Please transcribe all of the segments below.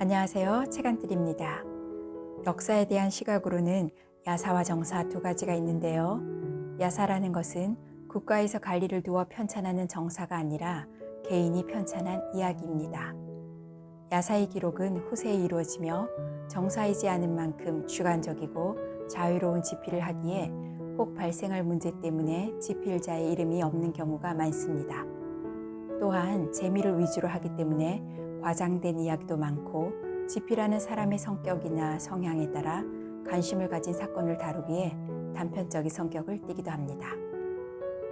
안녕하세요. 책안뜰입니다. 역사에 대한 시각으로는 야사와 정사 두 가지가 있는데요. 야사라는 것은 국가에서 관리를 두어 편찬하는 정사가 아니라 개인이 편찬한 이야기입니다. 야사의 기록은 후세에 이루어지며 정사이지 않은 만큼 주관적이고 자유로운 집필을 하기에 혹 발생할 문제 때문에 집필자의 이름이 없는 경우가 많습니다. 또한 재미를 위주로 하기 때문에 과장된 이야기도 많고 집필하는 사람의 성격이나 성향에 따라 관심을 가진 사건을 다루기에 단편적인 성격을 띠기도 합니다.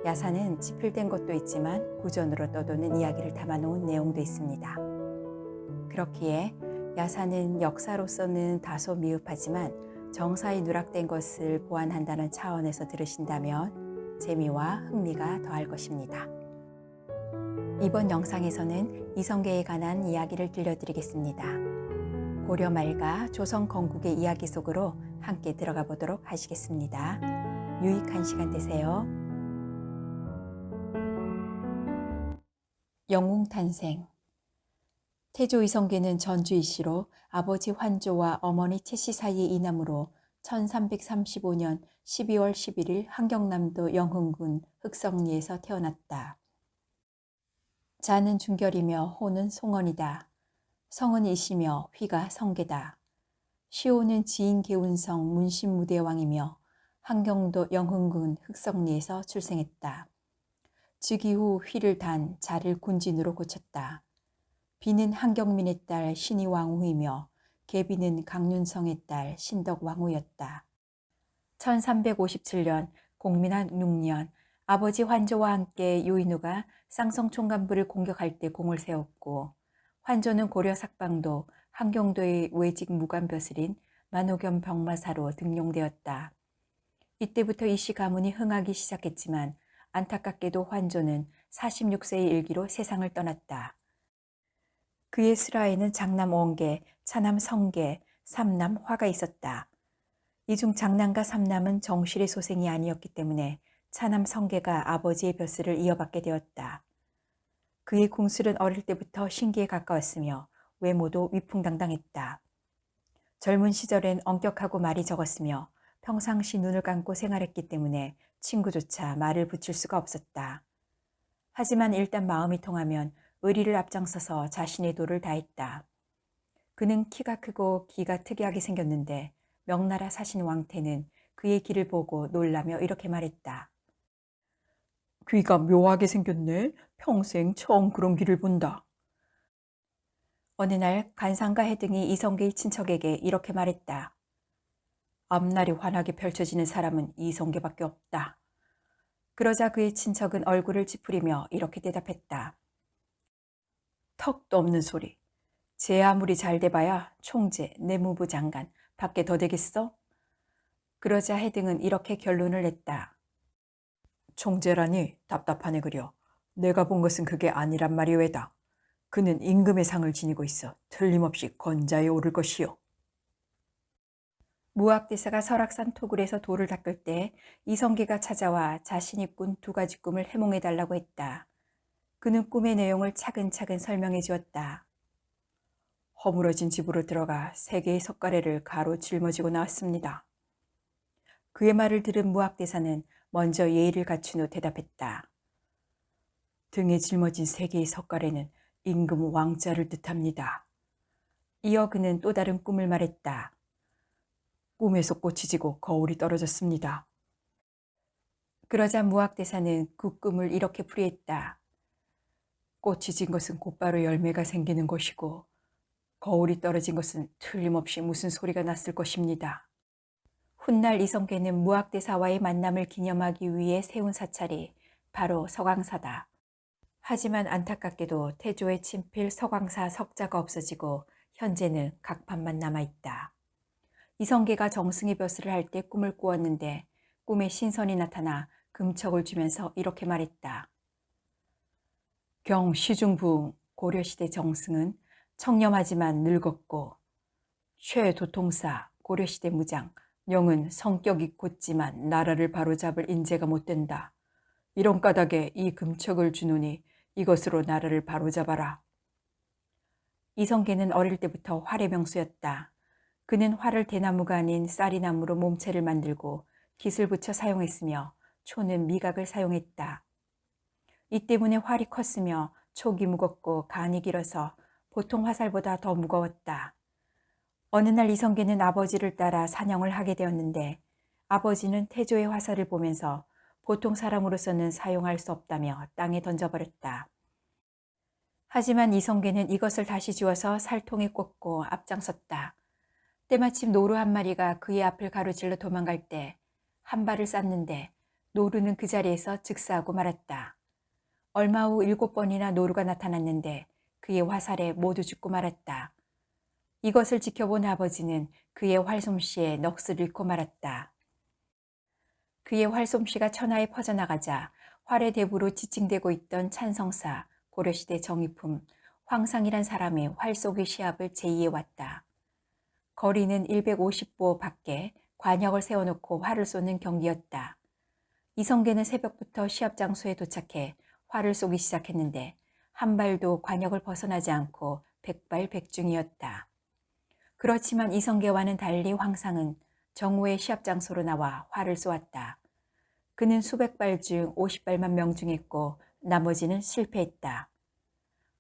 야사는 집필된 것도 있지만 구전으로 떠도는 이야기를 담아놓은 내용도 있습니다. 그렇기에 야사는 역사로서는 다소 미흡하지만 정사에 누락된 것을 보완한다는 차원에서 들으신다면 재미와 흥미가 더할 것입니다. 이번 영상에서는 이성계에 관한 이야기를 들려드리겠습니다. 고려 말과 조선 건국의 이야기 속으로 함께 들어가 보도록 하시겠습니다. 유익한 시간 되세요. 영웅 탄생. 태조 이성계는 전주 이씨로 아버지 환조와 어머니 채씨 사이의 이남으로 1335년 12월 11일 함경남도 영흥군 흑성리에서 태어났다. 자는 중결이며 호는 송언이다. 성은 이시며 휘가 성계다. 시호는 지인 계운성 문신무대왕이며 함경도 영흥군 흑성리에서 출생했다. 즉위 후 휘를 단 자를 군진으로 고쳤다. 비는 한경민의 딸 신의왕후이며 계비는 강윤성의 딸 신덕왕후였다. 1357년 공민한 6년 아버지 환조와 함께 유인우가 쌍성총간부를 공격할 때 공을 세웠고 환조는 고려 삭방도 함경도의 외직 무관벼슬인 만호겸 병마사로 등용되었다. 이때부터 이씨 가문이 흥하기 시작했지만 안타깝게도 환조는 46세의 일기로 세상을 떠났다. 그의 슬하에는 장남 원계, 차남 성계, 삼남 화가 있었다. 이 중 장남과 삼남은 정실의 소생이 아니었기 때문에 차남 성계가 아버지의 벼슬을 이어받게 되었다. 그의 궁술은 어릴 때부터 신기에 가까웠으며 외모도 위풍당당했다. 젊은 시절엔 엄격하고 말이 적었으며 평상시 눈을 감고 생활했기 때문에 친구조차 말을 붙일 수가 없었다. 하지만 일단 마음이 통하면 의리를 앞장서서 자신의 도를 다했다. 그는 키가 크고 귀가 특이하게 생겼는데 명나라 사신 왕태는 그의 귀를 보고 놀라며 이렇게 말했다. 귀가 묘하게 생겼네. 평생 처음 그런 귀를 본다. 어느 날 간상과 해등이 이성계의 친척에게 이렇게 말했다. 앞날이 환하게 펼쳐지는 사람은 이성계밖에 없다. 그러자 그의 친척은 얼굴을 찌푸리며 이렇게 대답했다. 턱도 없는 소리. 쟤 아무리 잘 돼봐야 총재, 내무부 장관, 밖에 더 되겠어? 그러자 해등은 이렇게 결론을 냈다. 총재라니 답답하네 그려. 내가 본 것은 그게 아니란 말이 왜다. 그는 임금의 상을 지니고 있어 틀림없이 건자에 오를 것이요. 무학대사가 설악산 토굴에서 돌을 닦을 때 이성계가 찾아와 자신이 꾼 두 가지 꿈을 해몽해달라고 했다. 그는 꿈의 내용을 차근차근 설명해 주었다. 허물어진 집으로 들어가 3개의 석가래를 가로 짊어지고 나왔습니다. 그의 말을 들은 무학대사는 먼저 예의를 갖춘 후 대답했다. 등에 짊어진 3개의 석가래는 임금 왕자를 뜻합니다. 이어 그는 또 다른 꿈을 말했다. 꿈에서 꽃이 지고 거울이 떨어졌습니다. 그러자 무학대사는 그 꿈을 이렇게 풀이했다. 꽃이 진 것은 곧바로 열매가 생기는 것이고 거울이 떨어진 것은 틀림없이 무슨 소리가 났을 것입니다. 훗날 이성계는 무학대사와의 만남을 기념하기 위해 세운 사찰이 바로 서광사다. 하지만 안타깝게도 태조의 친필 서광사 석자가 없어지고 현재는 각판만 남아있다. 이성계가 정승의 벼슬을 할 때 꿈을 꾸었는데 꿈에 신선이 나타나 금척을 주면서 이렇게 말했다. 경 시중부 고려시대 정승은 청렴하지만 늙었고 최도통사 고려시대 무장 영은 성격이 곧지만 나라를 바로잡을 인재가 못된다. 이런 까닭에 이 금척을 주노니 이것으로 나라를 바로잡아라. 이성계는 어릴 때부터 활의 명수였다. 그는 활을 대나무가 아닌 쌀이나무로 몸체를 만들고 깃을 붙여 사용했으며 초는 미각을 사용했다. 이 때문에 활이 컸으며 촉이 무겁고 간이 길어서 보통 화살보다 더 무거웠다. 어느 날 이성계는 아버지를 따라 사냥을 하게 되었는데 아버지는 태조의 화살을 보면서 보통 사람으로서는 사용할 수 없다며 땅에 던져버렸다. 하지만 이성계는 이것을 다시 주워서 살통에 꽂고 앞장섰다. 때마침 노루 한 마리가 그의 앞을 가로질러 도망갈 때 한 발을 쐈는데 노루는 그 자리에서 즉사하고 말았다. 얼마 후 7번이나 노루가 나타났는데 그의 화살에 모두 죽고 말았다. 이것을 지켜본 아버지는 그의 활솜씨에 넋을 잃고 말았다. 그의 활솜씨가 천하에 퍼져나가자 활의 대부로 지칭되고 있던 찬성사, 고려시대 정의품, 황상이란 사람이 활 쏘기 시합을 제의해왔다. 거리는 150보 밖에 관역을 세워놓고 활을 쏘는 경기였다. 이성계는 새벽부터 시합 장소에 도착해 활을 쏘기 시작했는데 한 발도 관역을 벗어나지 않고 백발백중이었다. 그렇지만 이성계와는 달리 황상은 정오의 시합 장소로 나와 활을 쏘았다. 그는 수백 발 중 50발만 명중했고 나머지는 실패했다.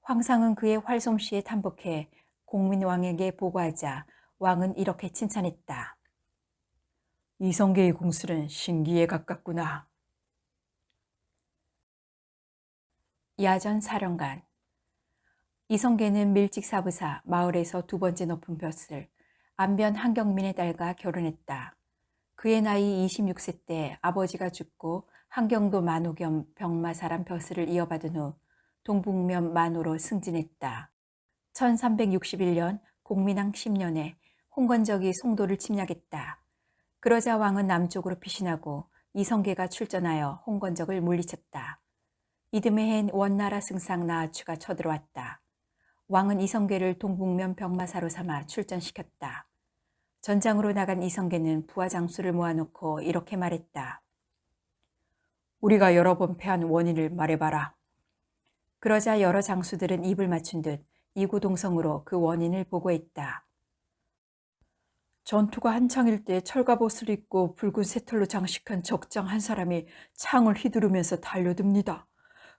황상은 그의 활솜씨에 탐복해 공민왕에게 보고하자 왕은 이렇게 칭찬했다. 이성계의 공술은 신기에 가깝구나. 야전 사령관. 이성계는 밀직사부사 마을에서 두 번째 높은 벼슬 안변 한경민의 딸과 결혼했다. 그의 나이 26세 때 아버지가 죽고 한경도 만호 겸 병마사람 벼슬을 이어받은 후 동북면 만호로 승진했다. 1361년 공민왕 10년에 홍건적이 송도를 침략했다. 그러자 왕은 남쪽으로 피신하고 이성계가 출전하여 홍건적을 물리쳤다. 이듬해 hen 원나라 승상 나아추가 쳐들어왔다. 왕은 이성계를 동북면 병마사로 삼아 출전시켰다. 전장으로 나간 이성계는 부하 장수를 모아놓고 이렇게 말했다. 우리가 여러 번 패한 원인을 말해봐라. 그러자 여러 장수들은 입을 맞춘 듯 이구동성으로 그 원인을 보고했다. 전투가 한창일 때 철갑옷을 입고 붉은 새털로 장식한 적장 한 사람이 창을 휘두르면서 달려듭니다.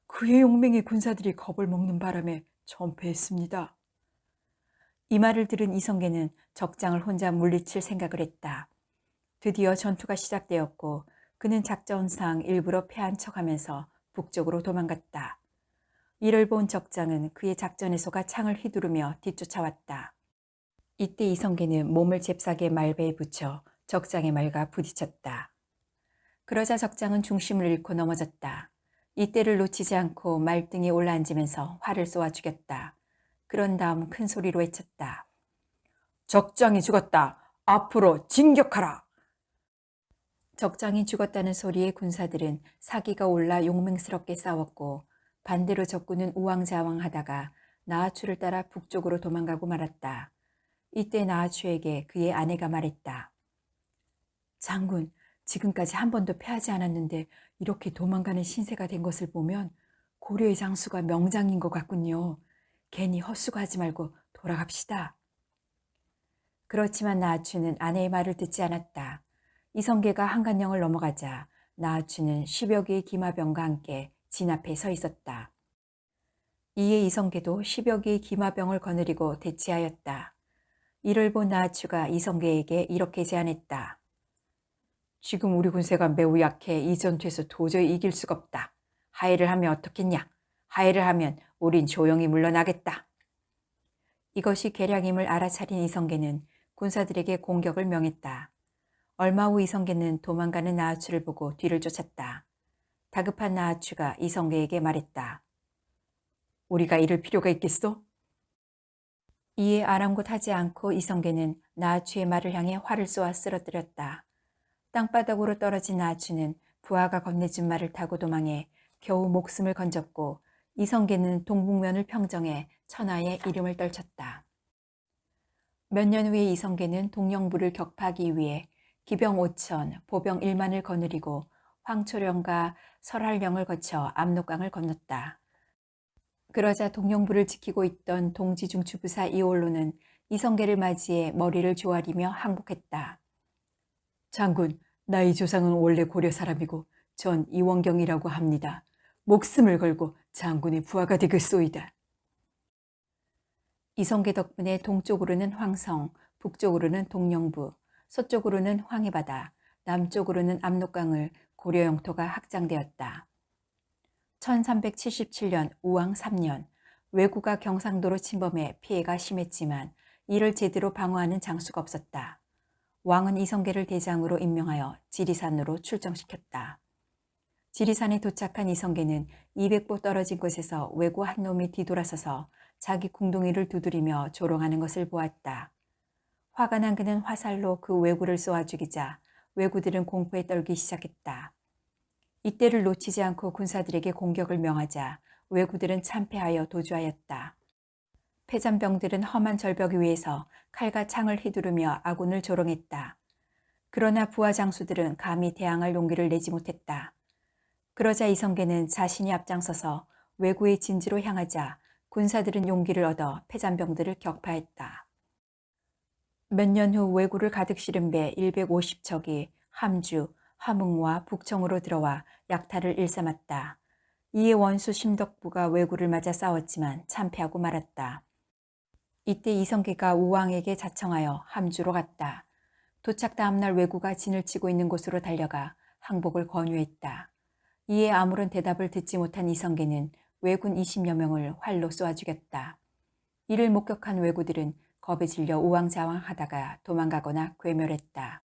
그의 용맹의 군사들이 겁을 먹는 바람에 전패했습니다. 이 말을 들은 이성계는 적장을 혼자 물리칠 생각을 했다. 드디어 전투가 시작되었고 그는 작전상 일부러 패한 척하면서 북쪽으로 도망갔다. 이를 본 적장은 그의 작전에 속아 창을 휘두르며 뒤쫓아왔다. 이때 이성계는 몸을 잽싸게 말배에 붙여 적장의 말과 부딪혔다. 그러자 적장은 중심을 잃고 넘어졌다. 이때를 놓치지 않고 말등에 올라앉으면서 활을 쏘아 죽였다. 그런 다음 큰 소리로 외쳤다. 적장이 죽었다. 앞으로 진격하라. 적장이 죽었다는 소리에 군사들은 사기가 올라 용맹스럽게 싸웠고 반대로 적군은 우왕좌왕하다가 나아추를 따라 북쪽으로 도망가고 말았다. 이때 나아추에게 그의 아내가 말했다. 장군, 지금까지 한 번도 패하지 않았는데 이렇게 도망가는 신세가 된 것을 보면 고려의 장수가 명장인 것 같군요. 괜히 헛수고하지 말고 돌아갑시다. 그렇지만 나아추는 아내의 말을 듣지 않았다. 이성계가 한간령을 넘어가자 나아추는 10여 개의 기마병과 함께 진 앞에 서 있었다. 이에 이성계도 10여 개의 기마병을 거느리고 대치하였다. 이를 본 나아추가 이성계에게 이렇게 제안했다. 지금 우리 군세가 매우 약해 이 전투에서 도저히 이길 수가 없다. 하해를 하면 어떻겠냐? 하해를 하면 우린 조용히 물러나겠다. 이것이 계략임을 알아차린 이성계는 군사들에게 공격을 명했다. 얼마 후 이성계는 도망가는 나아추를 보고 뒤를 쫓았다. 다급한 나아추가 이성계에게 말했다. 우리가 이럴 필요가 있겠소? 이에 아랑곳하지 않고 이성계는 나아추의 말을 향해 활을 쏘아 쓰러뜨렸다. 땅바닥으로 떨어진 나아추는 부하가 건네준 말을 타고 도망해 겨우 목숨을 건졌고 이성계는 동북면을 평정해 천하의 이름을 떨쳤다. 몇 년 후에 이성계는 동령부를 격파하기 위해 기병 5천, 보병 1만을 거느리고 황초령과 설할령을 거쳐 압록강을 건넜다. 그러자 동령부를 지키고 있던 동지중 주부사 이올로는 이성계를 맞이해 머리를 조아리며 항복했다. 장군, 나의 조상은 원래 고려 사람이고 전 이원경이라고 합니다. 목숨을 걸고 장군의 부하가 되겠소이다. 이성계 덕분에 동쪽으로는 황성, 북쪽으로는 동령부, 서쪽으로는 황해바다, 남쪽으로는 압록강을 고려 영토가 확장되었다. 1377년 우왕 3년 왜구가 경상도로 침범해 피해가 심했지만 이를 제대로 방어하는 장수가 없었다. 왕은 이성계를 대장으로 임명하여 지리산으로 출정시켰다. 지리산에 도착한 이성계는 200보 떨어진 곳에서 왜구 한 놈이 뒤돌아서서 자기 궁둥이를 두드리며 조롱하는 것을 보았다. 화가 난 그는 화살로 그 왜구를 쏘아 죽이자 왜구들은 공포에 떨기 시작했다. 이때를 놓치지 않고 군사들에게 공격을 명하자 왜구들은 참패하여 도주하였다. 패잔병들은 험한 절벽 위에서 칼과 창을 휘두르며 아군을 조롱했다. 그러나 부하 장수들은 감히 대항할 용기를 내지 못했다. 그러자 이성계는 자신이 앞장서서 왜구의 진지로 향하자 군사들은 용기를 얻어 패잔병들을 격파했다. 몇 년 후 왜구를 가득 실은 배 150척이 함주, 함흥와 북청으로 들어와 약탈을 일삼았다. 이에 원수 심덕부가 왜구를 맞아 싸웠지만 참패하고 말았다. 이때 이성계가 우왕에게 자청하여 함주로 갔다. 도착 다음날 왜구가 진을 치고 있는 곳으로 달려가 항복을 권유했다. 이에 아무런 대답을 듣지 못한 이성계는 왜군 20여 명을 활로 쏘아 죽였다. 이를 목격한 왜구들은 겁에 질려 우왕좌왕하다가 도망가거나 괴멸했다.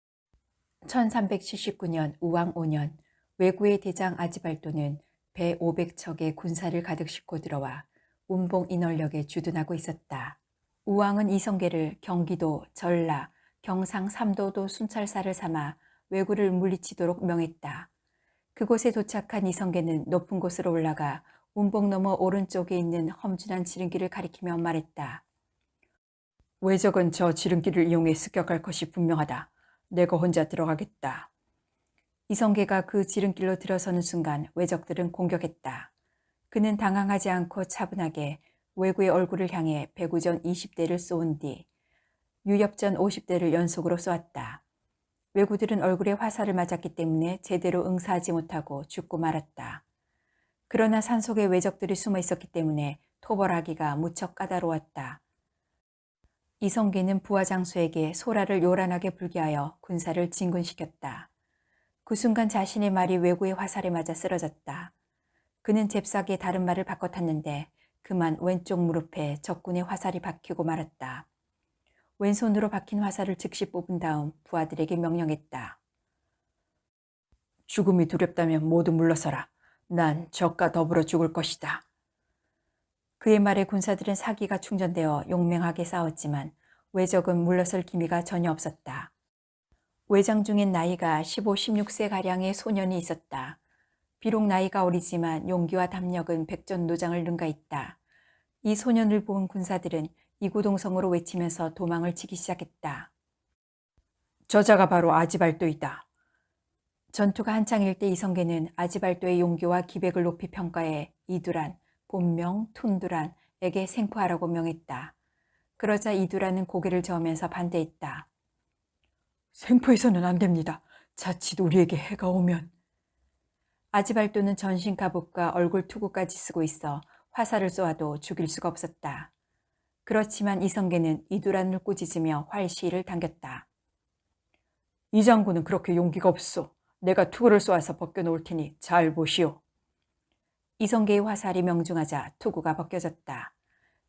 1379년 우왕 5년 왜구의 대장 아지발도는 배 500척의 군사를 가득 싣고 들어와 운봉 인월역에 주둔하고 있었다. 우왕은 이성계를 경기도, 전라, 경상 3도도 순찰사를 삼아 왜구를 물리치도록 명했다. 그곳에 도착한 이성계는 높은 곳으로 올라가 운봉 너머 오른쪽에 있는 험준한 지름길을 가리키며 말했다. 왜적은 저 지름길을 이용해 습격할 것이 분명하다. 내가 혼자 들어가겠다. 이성계가 그 지름길로 들어서는 순간 왜적들은 공격했다. 그는 당황하지 않고 차분하게 왜구의 얼굴을 향해 배구전 20대를 쏜 뒤 유엽전 50대를 연속으로 쏘았다. 왜구들은 얼굴에 화살을 맞았기 때문에 제대로 응사하지 못하고 죽고 말았다. 그러나 산속에 왜적들이 숨어 있었기 때문에 토벌하기가 무척 까다로웠다. 이성계는 부하 장수에게 소라를 요란하게 불게 하여 군사를 진군시켰다. 그 순간 자신의 말이 왜구의 화살에 맞아 쓰러졌다. 그는 잽싸게 다른 말을 바꿔 탔는데 그만 왼쪽 무릎에 적군의 화살이 박히고 말았다. 왼손으로 박힌 화살을 즉시 뽑은 다음 부하들에게 명령했다. 죽음이 두렵다면 모두 물러서라. 난 적과 더불어 죽을 것이다. 그의 말에 군사들은 사기가 충전되어 용맹하게 싸웠지만 왜적은 물러설 기미가 전혀 없었다. 왜장 중엔 나이가 15, 16세가량의 소년이 있었다. 비록 나이가 어리지만 용기와 담력은 백전노장을 능가했다. 이 소년을 본 군사들은 이구동성으로 외치면서 도망을 치기 시작했다. 저자가 바로 아지발도이다. 전투가 한창일 때 이성계는 아지발도의 용기와 기백을 높이 평가해 이두란, 본명 툰두란에게 생포하라고 명했다. 그러자 이두란은 고개를 저으면서 반대했다. 생포해서는 안 됩니다. 자칫 우리에게 해가 오면. 아지발도는 전신 갑옷과 얼굴 투구까지 쓰고 있어 화살을 쏘아도 죽일 수가 없었다. 그렇지만 이성계는 이두란을 꾸짖으며 활시위를 당겼다. 이 장군은 그렇게 용기가 없소. 내가 투구를 쏘아서 벗겨놓을 테니 잘 보시오. 이성계의 화살이 명중하자 투구가 벗겨졌다.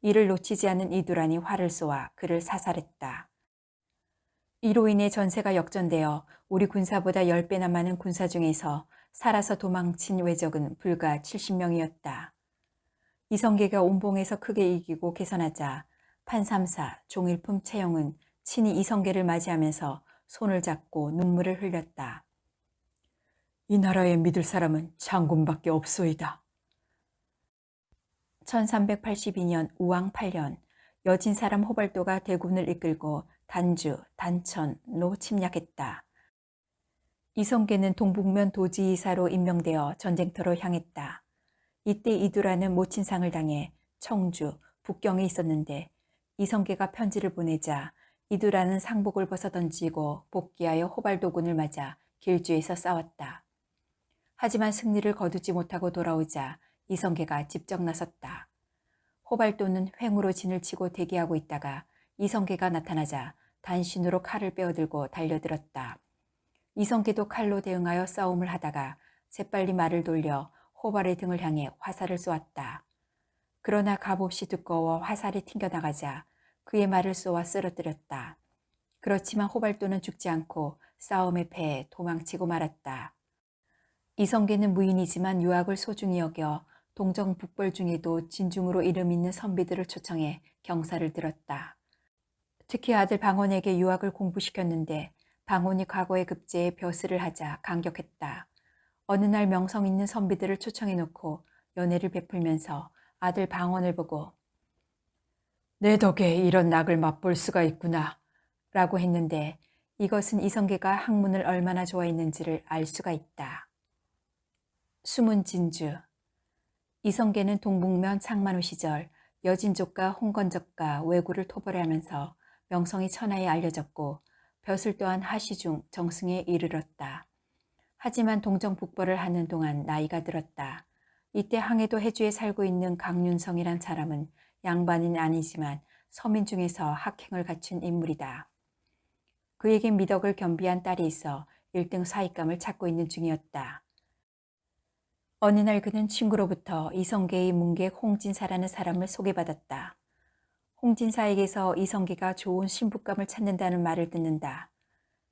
이를 놓치지 않은 이두란이 활을 쏘아 그를 사살했다. 이로 인해 전세가 역전되어 우리 군사보다 10배나 많은 군사 중에서 살아서 도망친 왜적은 불과 70명이었다. 이성계가 운봉에서 크게 이기고 개선하자 판삼사, 종일품 채영은 친히 이성계를 맞이하면서 손을 잡고 눈물을 흘렸다. 이 나라에 믿을 사람은 장군밖에 없소이다. 1382년 우왕 8년 여진 사람 호발도가 대군을 이끌고 단주, 단천로 침략했다. 이성계는 동북면 도지이사로 임명되어 전쟁터로 향했다. 이때 이두라는 모친상을 당해 청주, 북경에 있었는데 이성계가 편지를 보내자 이두라는 상복을 벗어던지고 복귀하여 호발도군을 맞아 길주에서 싸웠다. 하지만 승리를 거두지 못하고 돌아오자 이성계가 직접 나섰다. 호발도는 횡으로 진을 치고 대기하고 있다가 이성계가 나타나자 단신으로 칼을 빼어들고 달려들었다. 이성계도 칼로 대응하여 싸움을 하다가 재빨리 말을 돌려 호발의 등을 향해 화살을 쏘았다. 그러나 값없이 두꺼워 화살이 튕겨나가자 그의 말을 쏘아 쓰러뜨렸다. 그렇지만 호발도는 죽지 않고 싸움에 패해 도망치고 말았다. 이성계는 무인이지만 유학을 소중히 여겨 동정 북벌 중에도 진중으로 이름 있는 선비들을 초청해 경사를 들었다. 특히 아들 방언에게 유학을 공부시켰는데 방언이 과거의 급제에 벼슬을 하자 감격했다. 어느 날 명성 있는 선비들을 초청해놓고 연애를 베풀면서 아들 방언을 보고 내 덕에 이런 낙을 맛볼 수가 있구나 라고 했는데 이것은 이성계가 학문을 얼마나 좋아했는지를 알 수가 있다. 숨은 진주. 이성계는 동북면 상만호 시절 여진족과 홍건적과 왜구를 토벌하면서 명성이 천하에 알려졌고 벼슬 또한 하시중 정승에 이르렀다. 하지만 동정 북벌을 하는 동안 나이가 들었다. 이때 항해도 해주에 살고 있는 강윤성이란 사람은 양반은 아니지만 서민 중에서 학행을 갖춘 인물이다. 그에겐 미덕을 겸비한 딸이 있어 1등 사익감을 찾고 있는 중이었다. 어느 날 그는 친구로부터 이성계의 문객 홍진사라는 사람을 소개받았다. 홍진사에게서 이성계가 좋은 신부감을 찾는다는 말을 듣는다.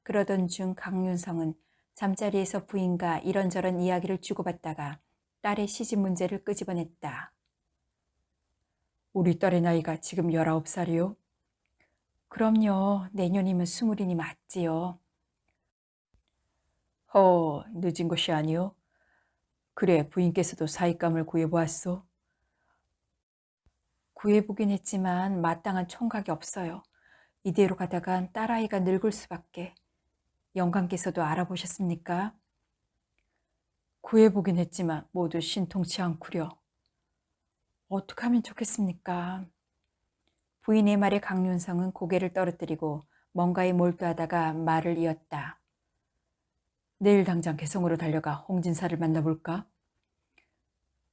그러던 중 강윤성은 잠자리에서 부인과 이런저런 이야기를 주고받다가 딸의 시집 문제를 끄집어냈다. 우리 딸의 나이가 지금 19살이요? 그럼요. 내년이면 20이니 맞지요. 늦은 것이 아니오. 그래, 부인께서도 사익감을 구해보았소? 구해보긴 했지만 마땅한 총각이 없어요. 이대로 가다간 딸아이가 늙을 수밖에. 영감께서도 알아보셨습니까? 구해보긴 했지만 모두 신통치 않구려. 어떻게 하면 좋겠습니까? 부인의 말에 강윤성은 고개를 떨어뜨리고 뭔가에 몰두하다가 말을 이었다. 내일 당장 개성으로 달려가 홍진사를 만나볼까?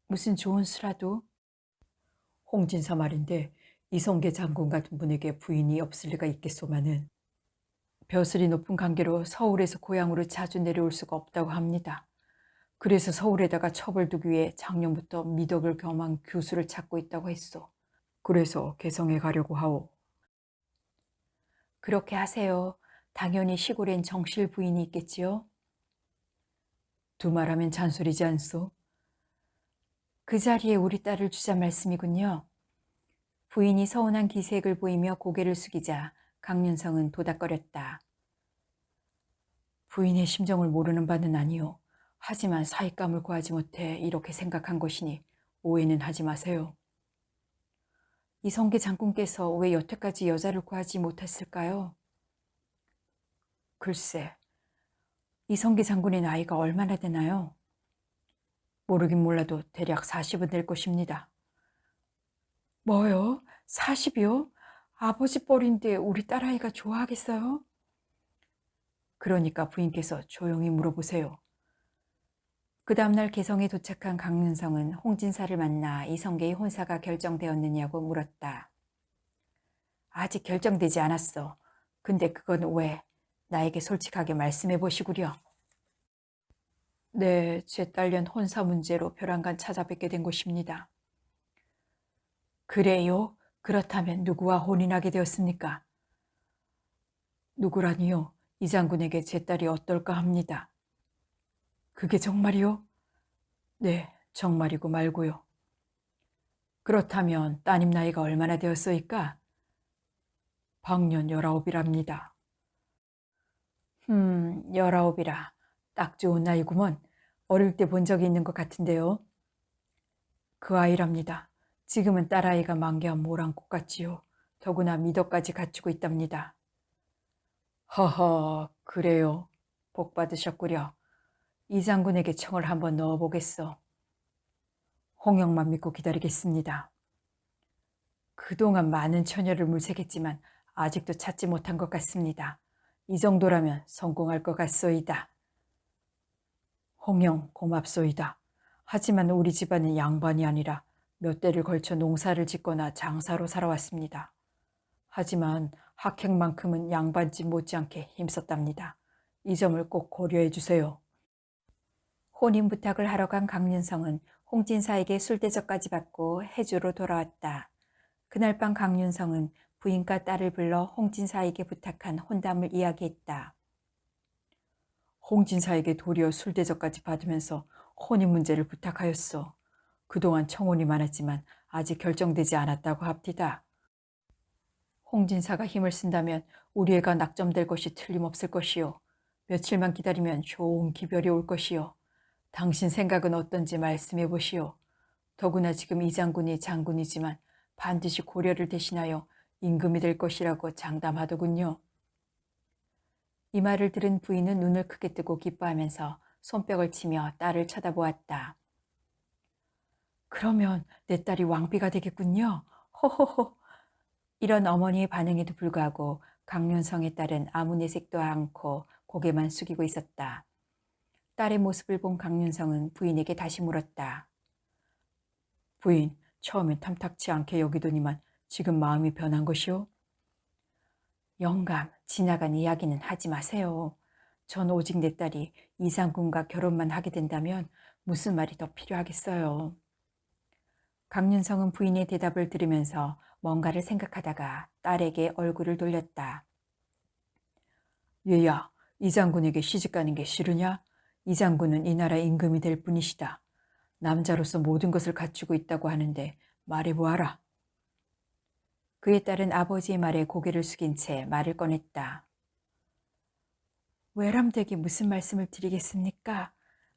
무슨 좋은 수라도? 홍진사 말인데 이성계 장군 같은 분에게 부인이 없을 리가 있겠소마는 벼슬이 높은 관계로 서울에서 고향으로 자주 내려올 수가 없다고 합니다. 그래서 서울에다가 첩을 두기 위해 작년부터 미덕을 겸한 교수를 찾고 있다고 했소. 그래서 개성에 가려고 하오. 그렇게 하세요. 당연히 시골엔 정실 부인이 있겠지요? 두말하면 잔소리지 않소? 그 자리에 우리 딸을 주자 말씀이군요. 부인이 서운한 기색을 보이며 고개를 숙이자 강윤성은 도닥거렸다. 부인의 심정을 모르는 바는 아니오. 하지만 사익감을 구하지 못해 이렇게 생각한 것이니 오해는 하지 마세요. 이성계 장군께서 왜 여태까지 여자를 구하지 못했을까요? 글쎄, 이성계 장군의 나이가 얼마나 되나요? 모르긴 몰라도 대략 40은 될 것입니다. 뭐요? 40이요? 아버지 뻘인데 우리 딸아이가 좋아하겠어요? 그러니까 부인께서 조용히 물어보세요. 그 다음날 개성에 도착한 강윤성은 홍진사를 만나 이성계의 혼사가 결정되었느냐고 물었다. 아직 결정되지 않았어. 근데 그건 왜? 나에게 솔직하게 말씀해 보시구려. 네, 제 딸년 혼사 문제로 벼랑간 찾아뵙게 된 것입니다. 그래요? 그렇다면 누구와 혼인하게 되었습니까? 누구라니요? 이 장군에게 제 딸이 어떨까 합니다. 그게 정말이요? 네, 정말이고 말고요. 그렇다면 따님 나이가 얼마나 되었소이까? 방년 19이랍니다. 19이라. 딱 좋은 나이구먼. 어릴 때 본 적이 있는 것 같은데요. 그 아이랍니다. 지금은 딸아이가 만개한 모란꽃 같지요. 더구나 미덕까지 갖추고 있답니다. 허허, 그래요. 복 받으셨구려. 이 장군에게 청을 한번 넣어보겠소. 홍역만 믿고 기다리겠습니다. 그동안 많은 처녀를 물색했지만 아직도 찾지 못한 것 같습니다. 이 정도라면 성공할 것 같소이다. 홍영 고맙소이다. 하지만 우리 집안은 양반이 아니라 몇 대를 걸쳐 농사를 짓거나 장사로 살아왔습니다. 하지만 학행만큼은 양반집 못지않게 힘썼답니다. 이 점을 꼭 고려해 주세요. 혼인 부탁을 하러 간 강윤성은 홍진사에게 술대접까지 받고 해주로 돌아왔다. 그날 밤 강윤성은 부인과 딸을 불러 홍진사에게 부탁한 혼담을 이야기했다. 홍진사에게 도리어 술대접까지 받으면서 혼인 문제를 부탁하였소. 그동안 청혼이 많았지만 아직 결정되지 않았다고 합디다. 홍진사가 힘을 쓴다면 우리 애가 낙점될 것이 틀림없을 것이요. 며칠만 기다리면 좋은 기별이 올 것이요. 당신 생각은 어떤지 말씀해 보시오. 더구나 지금 이 장군이 장군이지만 반드시 고려를 대신하여 임금이 될 것이라고 장담하더군요. 이 말을 들은 부인은 눈을 크게 뜨고 기뻐하면서 손뼉을 치며 딸을 쳐다보았다. 그러면 내 딸이 왕비가 되겠군요. 호호호. 이런 어머니의 반응에도 불구하고 강윤성의 딸은 아무 내색도 않고 고개만 숙이고 있었다. 딸의 모습을 본 강윤성은 부인에게 다시 물었다. 부인, 처음엔 탐탁치 않게 여기더니만 지금 마음이 변한 것이오? 영감, 지나간 이야기는 하지 마세요. 전 오직 내 딸이 이장군과 결혼만 하게 된다면 무슨 말이 더 필요하겠어요. 강윤성은 부인의 대답을 들으면서 뭔가를 생각하다가 딸에게 얼굴을 돌렸다. 얘야, 이 장군에게 시집가는 게 싫으냐? 이 장군은 이 나라 임금이 될 뿐이시다. 남자로서 모든 것을 갖추고 있다고 하는데 말해보아라. 그의 딸은 아버지의 말에 고개를 숙인 채 말을 꺼냈다. 외람되게 무슨 말씀을 드리겠습니까?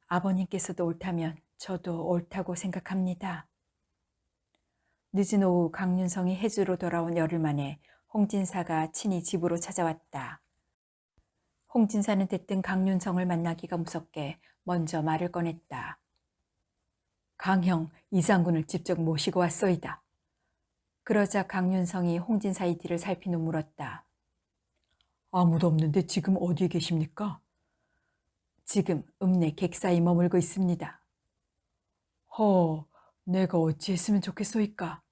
아버님께서도 옳다면 저도 옳다고 생각합니다. 늦은 오후 강윤성이 해주로 돌아온 열흘 만에 홍진사가 친히 집으로 찾아왔다. 홍진사는 대뜸 강윤성을 만나기가 무섭게 먼저 말을 꺼냈다. 강형, 이 장군을 직접 모시고 왔소이다. 그러자 강윤성이 홍진사의 뒤를 살피며 물었다. 아무도 없는데 지금 어디에 계십니까? 지금 읍내 객사에 머물고 있습니다. 허, 내가 어찌했으면 좋겠소이까?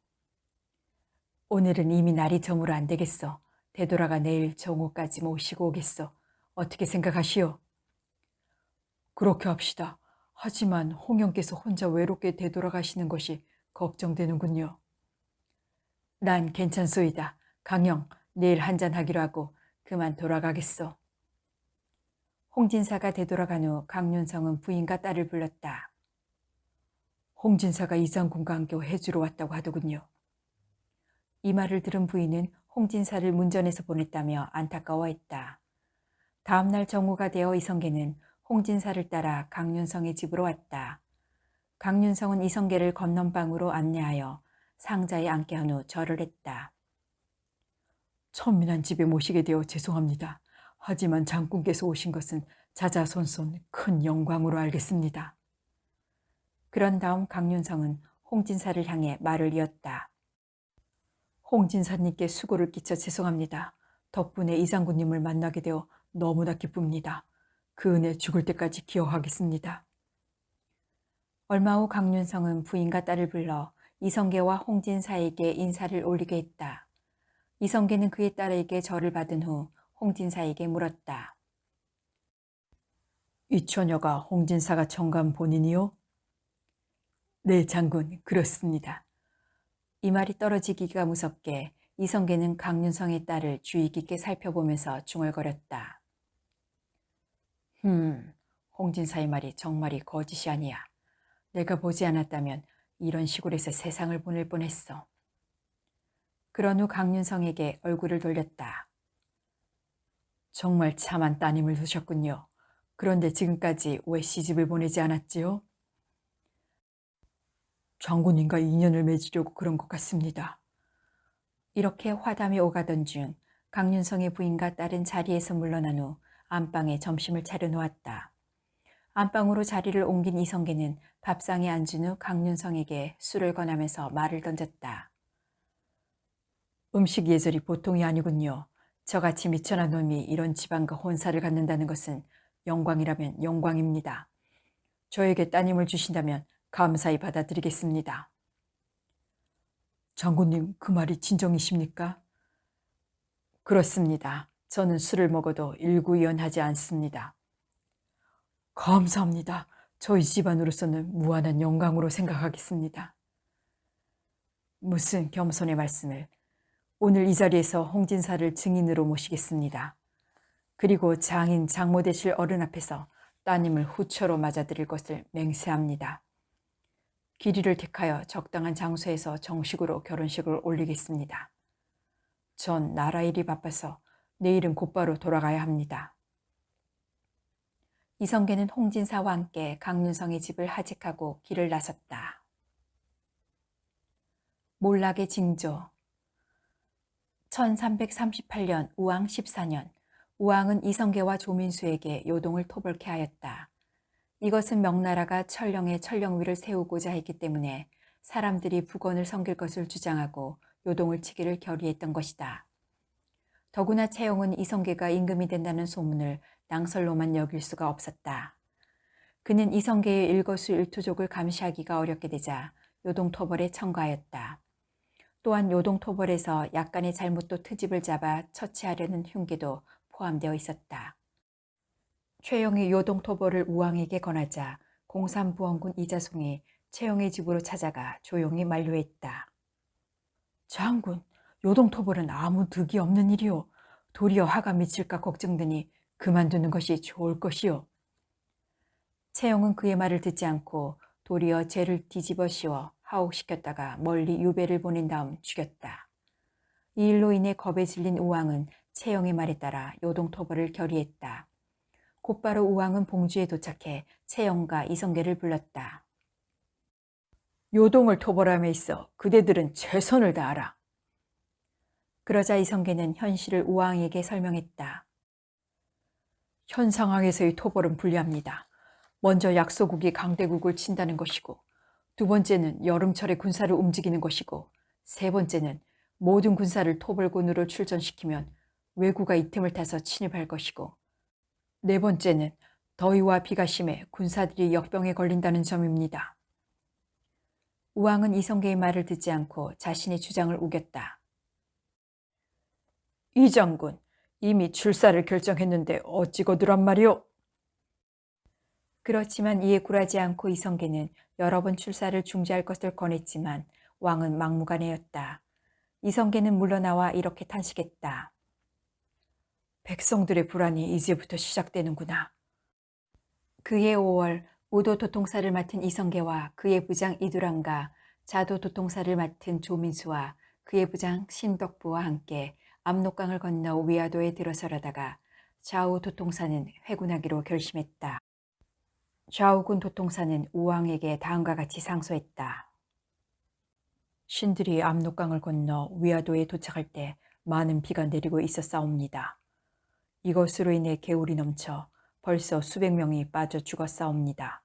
오늘은 이미 날이 저물어 안 되겠어. 되돌아가 내일 정오까지 모시고 오겠어. 어떻게 생각하시오? 그렇게 합시다. 하지만 홍영께서 혼자 외롭게 되돌아가시는 것이 걱정되는군요. 난 괜찮소이다. 강영, 내일 한잔하기로 하고 그만 돌아가겠어. 홍진사가 되돌아간 후 강윤성은 부인과 딸을 불렀다. 홍진사가 이장군과 함께 해주러 왔다고 하더군요. 이 말을 들은 부인은 홍진사를 문전에서 보냈다며 안타까워했다. 다음날 정오가 되어 이성계는 홍진사를 따라 강윤성의 집으로 왔다. 강윤성은 이성계를 건넌방으로 안내하여 상자에 앉게 한 후 절을 했다. 천민한 집에 모시게 되어 죄송합니다. 하지만 장군께서 오신 것은 자자손손 큰 영광으로 알겠습니다. 그런 다음 강윤성은 홍진사를 향해 말을 이었다. 홍진사님께 수고를 끼쳐 죄송합니다. 덕분에 이장군님을 만나게 되어 너무나 기쁩니다. 그 은혜 죽을 때까지 기억하겠습니다. 얼마 후 강윤성은 부인과 딸을 불러 이성계와 홍진사에게 인사를 올리게 했다. 이성계는 그의 딸에게 절을 받은 후 홍진사에게 물었다. 이 처녀가 홍진사가 청간 본인이요? 네, 장군, 그렇습니다. 이 말이 떨어지기가 무섭게 이성계는 강윤성의 딸을 주의 깊게 살펴보면서 중얼거렸다. 홍진사의 말이 정말이 거짓이 아니야. 내가 보지 않았다면 이런 시골에서 세상을 보낼 뻔했어. 그런 후 강윤성에게 얼굴을 돌렸다. 정말 참한 따님을 두셨군요. 그런데 지금까지 왜 시집을 보내지 않았지요? 장군님과 인연을 맺으려고 그런 것 같습니다. 이렇게 화담이 오가던 중 강윤성의 부인과 딸은 자리에서 물러난 후 안방에 점심을 차려놓았다. 안방으로 자리를 옮긴 이성계는 밥상에 앉은 후 강윤성에게 술을 권하면서 말을 던졌다. 음식 예절이 보통이 아니군요. 저같이 미천한 놈이 이런 지방과 혼사를 갖는다는 것은 영광이라면 영광입니다. 저에게 따님을 주신다면 감사히 받아들이겠습니다. 장군님, 그 말이 진정이십니까? 그렇습니다. 저는 술을 먹어도 일구이연하지 않습니다. 감사합니다. 저희 집안으로서는 무한한 영광으로 생각하겠습니다. 무슨 겸손의 말씀을. 오늘 이 자리에서 홍진사를 증인으로 모시겠습니다. 그리고 장인 장모 되실 어른 앞에서 따님을 후처로 맞아들일 것을 맹세합니다. 길이를 택하여 적당한 장소에서 정식으로 결혼식을 올리겠습니다. 전 나라 일이 바빠서 내일은 곧바로 돌아가야 합니다. 이성계는 홍진사와 함께 강윤성의 집을 하직하고 길을 나섰다. 몰락의 징조. 1338년 우왕 14년, 우왕은 이성계와 조민수에게 요동을 토벌케 하였다. 이것은 명나라가 천령에 천령위를 세우고자 했기 때문에 사람들이 북원을 섬길 것을 주장하고 요동을 치기를 결의했던 것이다. 더구나 채용은 이성계가 임금이 된다는 소문을 낭설로만 여길 수가 없었다. 그는 이성계의 일거수일투족을 감시하기가 어렵게 되자 요동토벌에 청구하였다. 또한 요동토벌에서 약간의 잘못도 트집을 잡아 처치하려는 흉계도 포함되어 있었다. 최영이 요동토벌을 우왕에게 권하자 공산부원군 이자송이 최영의 집으로 찾아가 조용히 만류했다. 장군, 요동토벌은 아무 득이 없는 일이오. 도리어 화가 미칠까 걱정되니 그만두는 것이 좋을 것이오. 채영은 그의 말을 듣지 않고 도리어 죄를 뒤집어 씌워 하옥시켰다가 멀리 유배를 보낸 다음 죽였다. 이 일로 인해 겁에 질린 우왕은 채영의 말에 따라 요동토벌을 결의했다. 곧바로 우왕은 봉주에 도착해 채영과 이성계를 불렀다. 요동을 토벌함에 있어 그대들은 최선을 다하라. 그러자 이성계는 현실을 우왕에게 설명했다. 현 상황에서의 토벌은 불리합니다. 먼저 약소국이 강대국을 친다는 것이고, 두 번째는 여름철에 군사를 움직이는 것이고, 세 번째는 모든 군사를 토벌군으로 출전시키면 왜구가 이 틈을 타서 침입할 것이고, 네 번째는 더위와 비가 심해 군사들이 역병에 걸린다는 점입니다. 우왕은 이성계의 말을 듣지 않고 자신의 주장을 우겼다. 이 장군, 이미 출사를 결정했는데 어찌 거두란 말이오? 그렇지만 이에 굴하지 않고 이성계는 여러 번 출사를 중지할 것을 권했지만 왕은 막무가내였다. 이성계는 물러나와 이렇게 탄식했다. 백성들의 불안이 이제부터 시작되는구나. 그해 5월 우도 도통사를 맡은 이성계와 그의 부장 이두랑과 자도 도통사를 맡은 조민수와 그의 부장 신덕부와 함께 압록강을 건너 위화도에 들어서려다가 좌우 도통사는 회군하기로 결심했다. 좌우군 도통사는 우왕에게 다음과 같이 상소했다. 신들이 압록강을 건너 위화도에 도착할 때 많은 비가 내리고 있었사옵니다. 이것으로 인해 개울이 넘쳐 벌써 수백 명이 빠져 죽었사옵니다.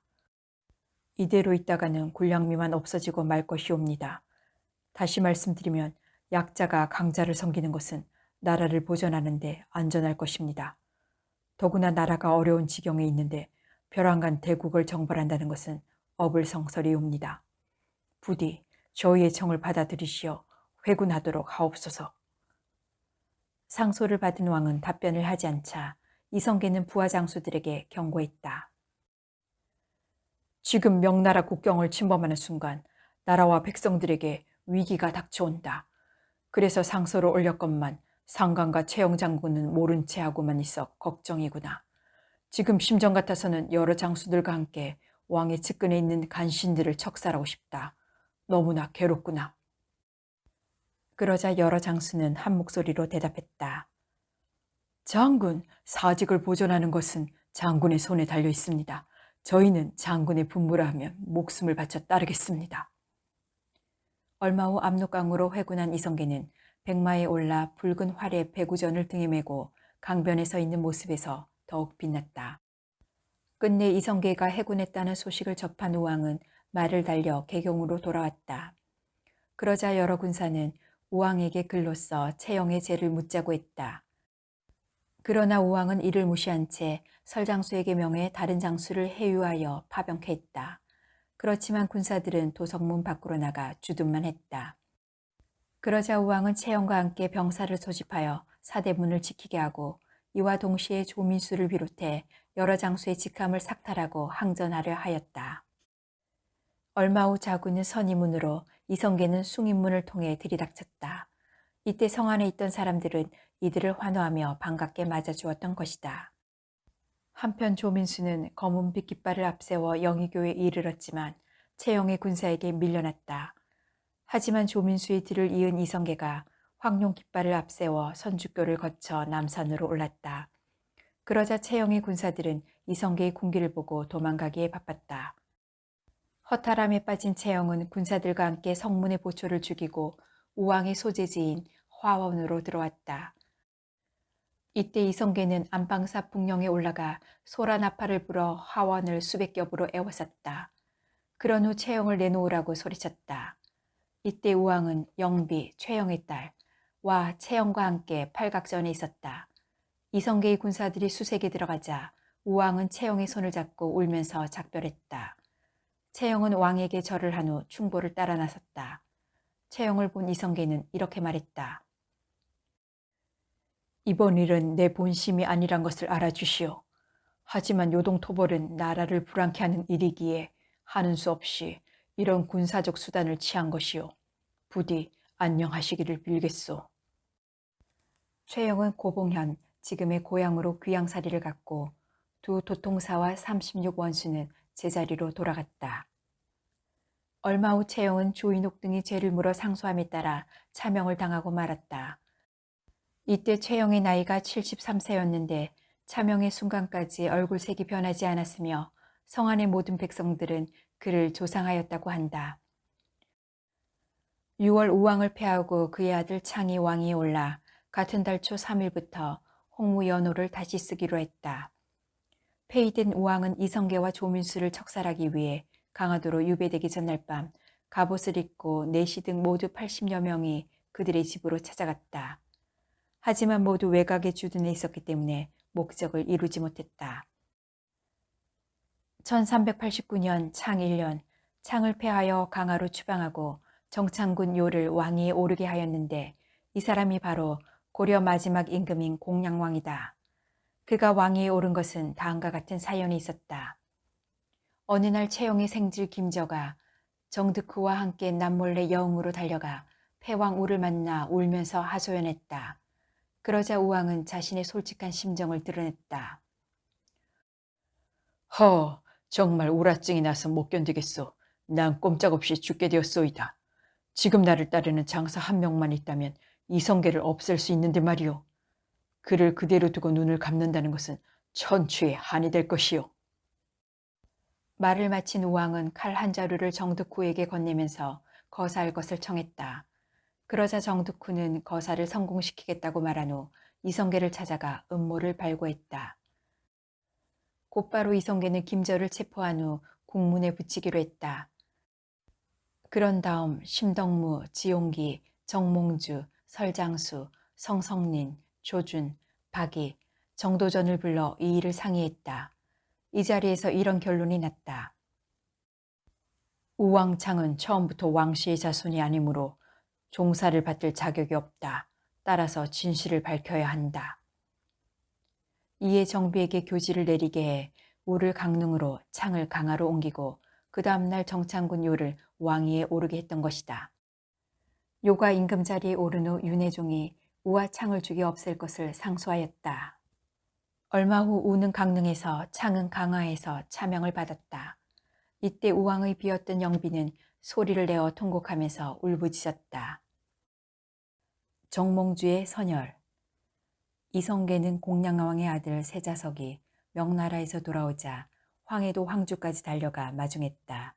이대로 있다가는 군량미만 없어지고 말 것이옵니다. 다시 말씀드리면 약자가 강자를 섬기는 것은 나라를 보존하는 데 안전할 것입니다. 더구나 나라가 어려운 지경에 있는데 벼랑간 대국을 정벌한다는 것은 어불성설이옵니다. 부디 저희의 청을 받아들이시어 회군하도록 하옵소서. 상소를 받은 왕은 답변을 하지 않자 이성계는 부하 장수들에게 경고했다. 지금 명나라 국경을 침범하는 순간 나라와 백성들에게 위기가 닥쳐온다. 그래서 상소를 올렸건만 상관과 최영 장군은 모른 채 하고만 있어 걱정이구나. 지금 심정 같아서는 여러 장수들과 함께 왕의 측근에 있는 간신들을 척살하고 싶다. 너무나 괴롭구나. 그러자 여러 장수는 한 목소리로 대답했다. 장군, 사직을 보존하는 것은 장군의 손에 달려 있습니다. 저희는 장군의 분부라 하면 목숨을 바쳐 따르겠습니다. 얼마 후 압록강으로 회군한 이성계는 백마에 올라 붉은 활의 배구전을 등에 메고 강변에 서 있는 모습에서 더욱 빛났다. 끝내 이성계가 해군했다는 소식을 접한 우왕은 말을 달려 개경으로 돌아왔다. 그러자 여러 군사는 우왕에게 글로 써 채영의 죄를 묻자고 했다. 그러나 우왕은 이를 무시한 채 설장수에게 명해 다른 장수를 해유하여 파병케 했다. 그렇지만 군사들은 도성문 밖으로 나가 주둔만 했다. 그러자 우왕은 채영과 함께 병사를 소집하여 사대문을 지키게 하고 이와 동시에 조민수를 비롯해 여러 장수의 직함을 삭탈하고 항전하려 하였다. 얼마 후 자군은 선의문으로 이성계는 숭인문을 통해 들이닥쳤다. 이때 성 안에 있던 사람들은 이들을 환호하며 반갑게 맞아주었던 것이다. 한편 조민수는 검은 빛 깃발을 앞세워 영의교에 이르렀지만 채영의 군사에게 밀려났다. 하지만 조민수의 뒤를 이은 이성계가 황룡 깃발을 앞세워 선주교를 거쳐 남산으로 올랐다. 그러자 채영의 군사들은 이성계의 군기를 보고 도망가기에 바빴다. 허탈함에 빠진 채영은 군사들과 함께 성문의 보초를 죽이고 우왕의 소재지인 화원으로 들어왔다. 이때 이성계는 안방사 북령에 올라가 소라나파를 불어 화원을 수백 겹으로 에워쌌다. 그런 후 채영을 내놓으라고 소리쳤다. 이때 우왕은 영비, 최영의 딸와 채영과 함께 팔각전에 있었다. 이성계의 군사들이 수색에 들어가자 우왕은 채영의 손을 잡고 울면서 작별했다. 채영은 왕에게 절을 한 후 충보를 따라 나섰다. 채영을 본 이성계는 이렇게 말했다. 이번 일은 내 본심이 아니란 것을 알아주시오. 하지만 요동토벌은 나라를 불안케 하는 일이기에 하는 수 없이 이런 군사적 수단을 취한 것이오. 부디 안녕하시기를 빌겠소. 최영은 고봉현, 지금의 고향으로 귀양살이를 갔고 두 도통사와 36원수는 제자리로 돌아갔다. 얼마 후 채영은 조인옥 등이 죄를 물어 상소함에 따라 차명을 당하고 말았다. 이때 채영의 나이가 73세였는데 차명의 순간까지 얼굴색이 변하지 않았으며 성안의 모든 백성들은 그를 조상하였다고 한다. 6월 우왕을 패하고 그의 아들 창이 왕위에 올라 같은 달 초 3일부터 홍무연호를 다시 쓰기로 했다. 폐위된 우왕은 이성계와 조민수를 척살하기 위해 강화도로 유배되기 전날 밤 갑옷을 입고 내시 등 모두 80여 명이 그들의 집으로 찾아갔다. 하지만 모두 외곽에 주둔해 있었기 때문에 목적을 이루지 못했다. 1389년 창 1년 창을 패하여 강화로 추방하고 정창군 요를 왕위에 오르게 하였는데 이 사람이 바로 고려 마지막 임금인 공양왕이다. 그가 왕위에 오른 것은 다음과 같은 사연이 있었다. 어느 날 채영의 생질 김저가 정득후와 함께 남몰래 여흥으로 달려가 패왕 우를 만나 울면서 하소연했다. 그러자 우왕은 자신의 솔직한 심정을 드러냈다. 정말 우라증이 나서 못 견디겠소. 난 꼼짝없이 죽게 되었소이다. 지금 나를 따르는 장사 한 명만 있다면 이성계를 없앨 수 있는데 말이오. 그를 그대로 두고 눈을 감는다는 것은 천추의 한이 될 것이오. 말을 마친 우왕은 칼 한 자루를 정득후에게 건네면서 거사할 것을 청했다. 그러자 정득후는 거사를 성공시키겠다고 말한 후 이성계를 찾아가 음모를 발고했다. 곧바로 이성계는 김저를 체포한 후 국문에 붙이기로 했다. 그런 다음 심덕무, 지용기, 정몽주, 설장수, 성성린, 조준, 박이, 정도전을 불러 이 일을 상의했다. 이 자리에서 이런 결론이 났다. 우왕창은 처음부터 왕씨의 자손이 아니므로 종사를 받을 자격이 없다. 따라서 진실을 밝혀야 한다. 이에 정비에게 교지를 내리게 해 우를 강릉으로 창을 강화로 옮기고 그 다음날 정창군 요를 왕위에 오르게 했던 것이다. 요가 임금 자리에 오른 후 윤회종이 우와 창을 죽여 없앨 것을 상소하였다. 얼마 후 우는 강릉에서 창은 강화에서 차명을 받았다. 이때 우왕의 비었던 영비는 소리를 내어 통곡하면서 울부짖었다. 정몽주의 선열. 이성계는 공양왕의 아들 세자석이 명나라에서 돌아오자 황해도 황주까지 달려가 마중했다.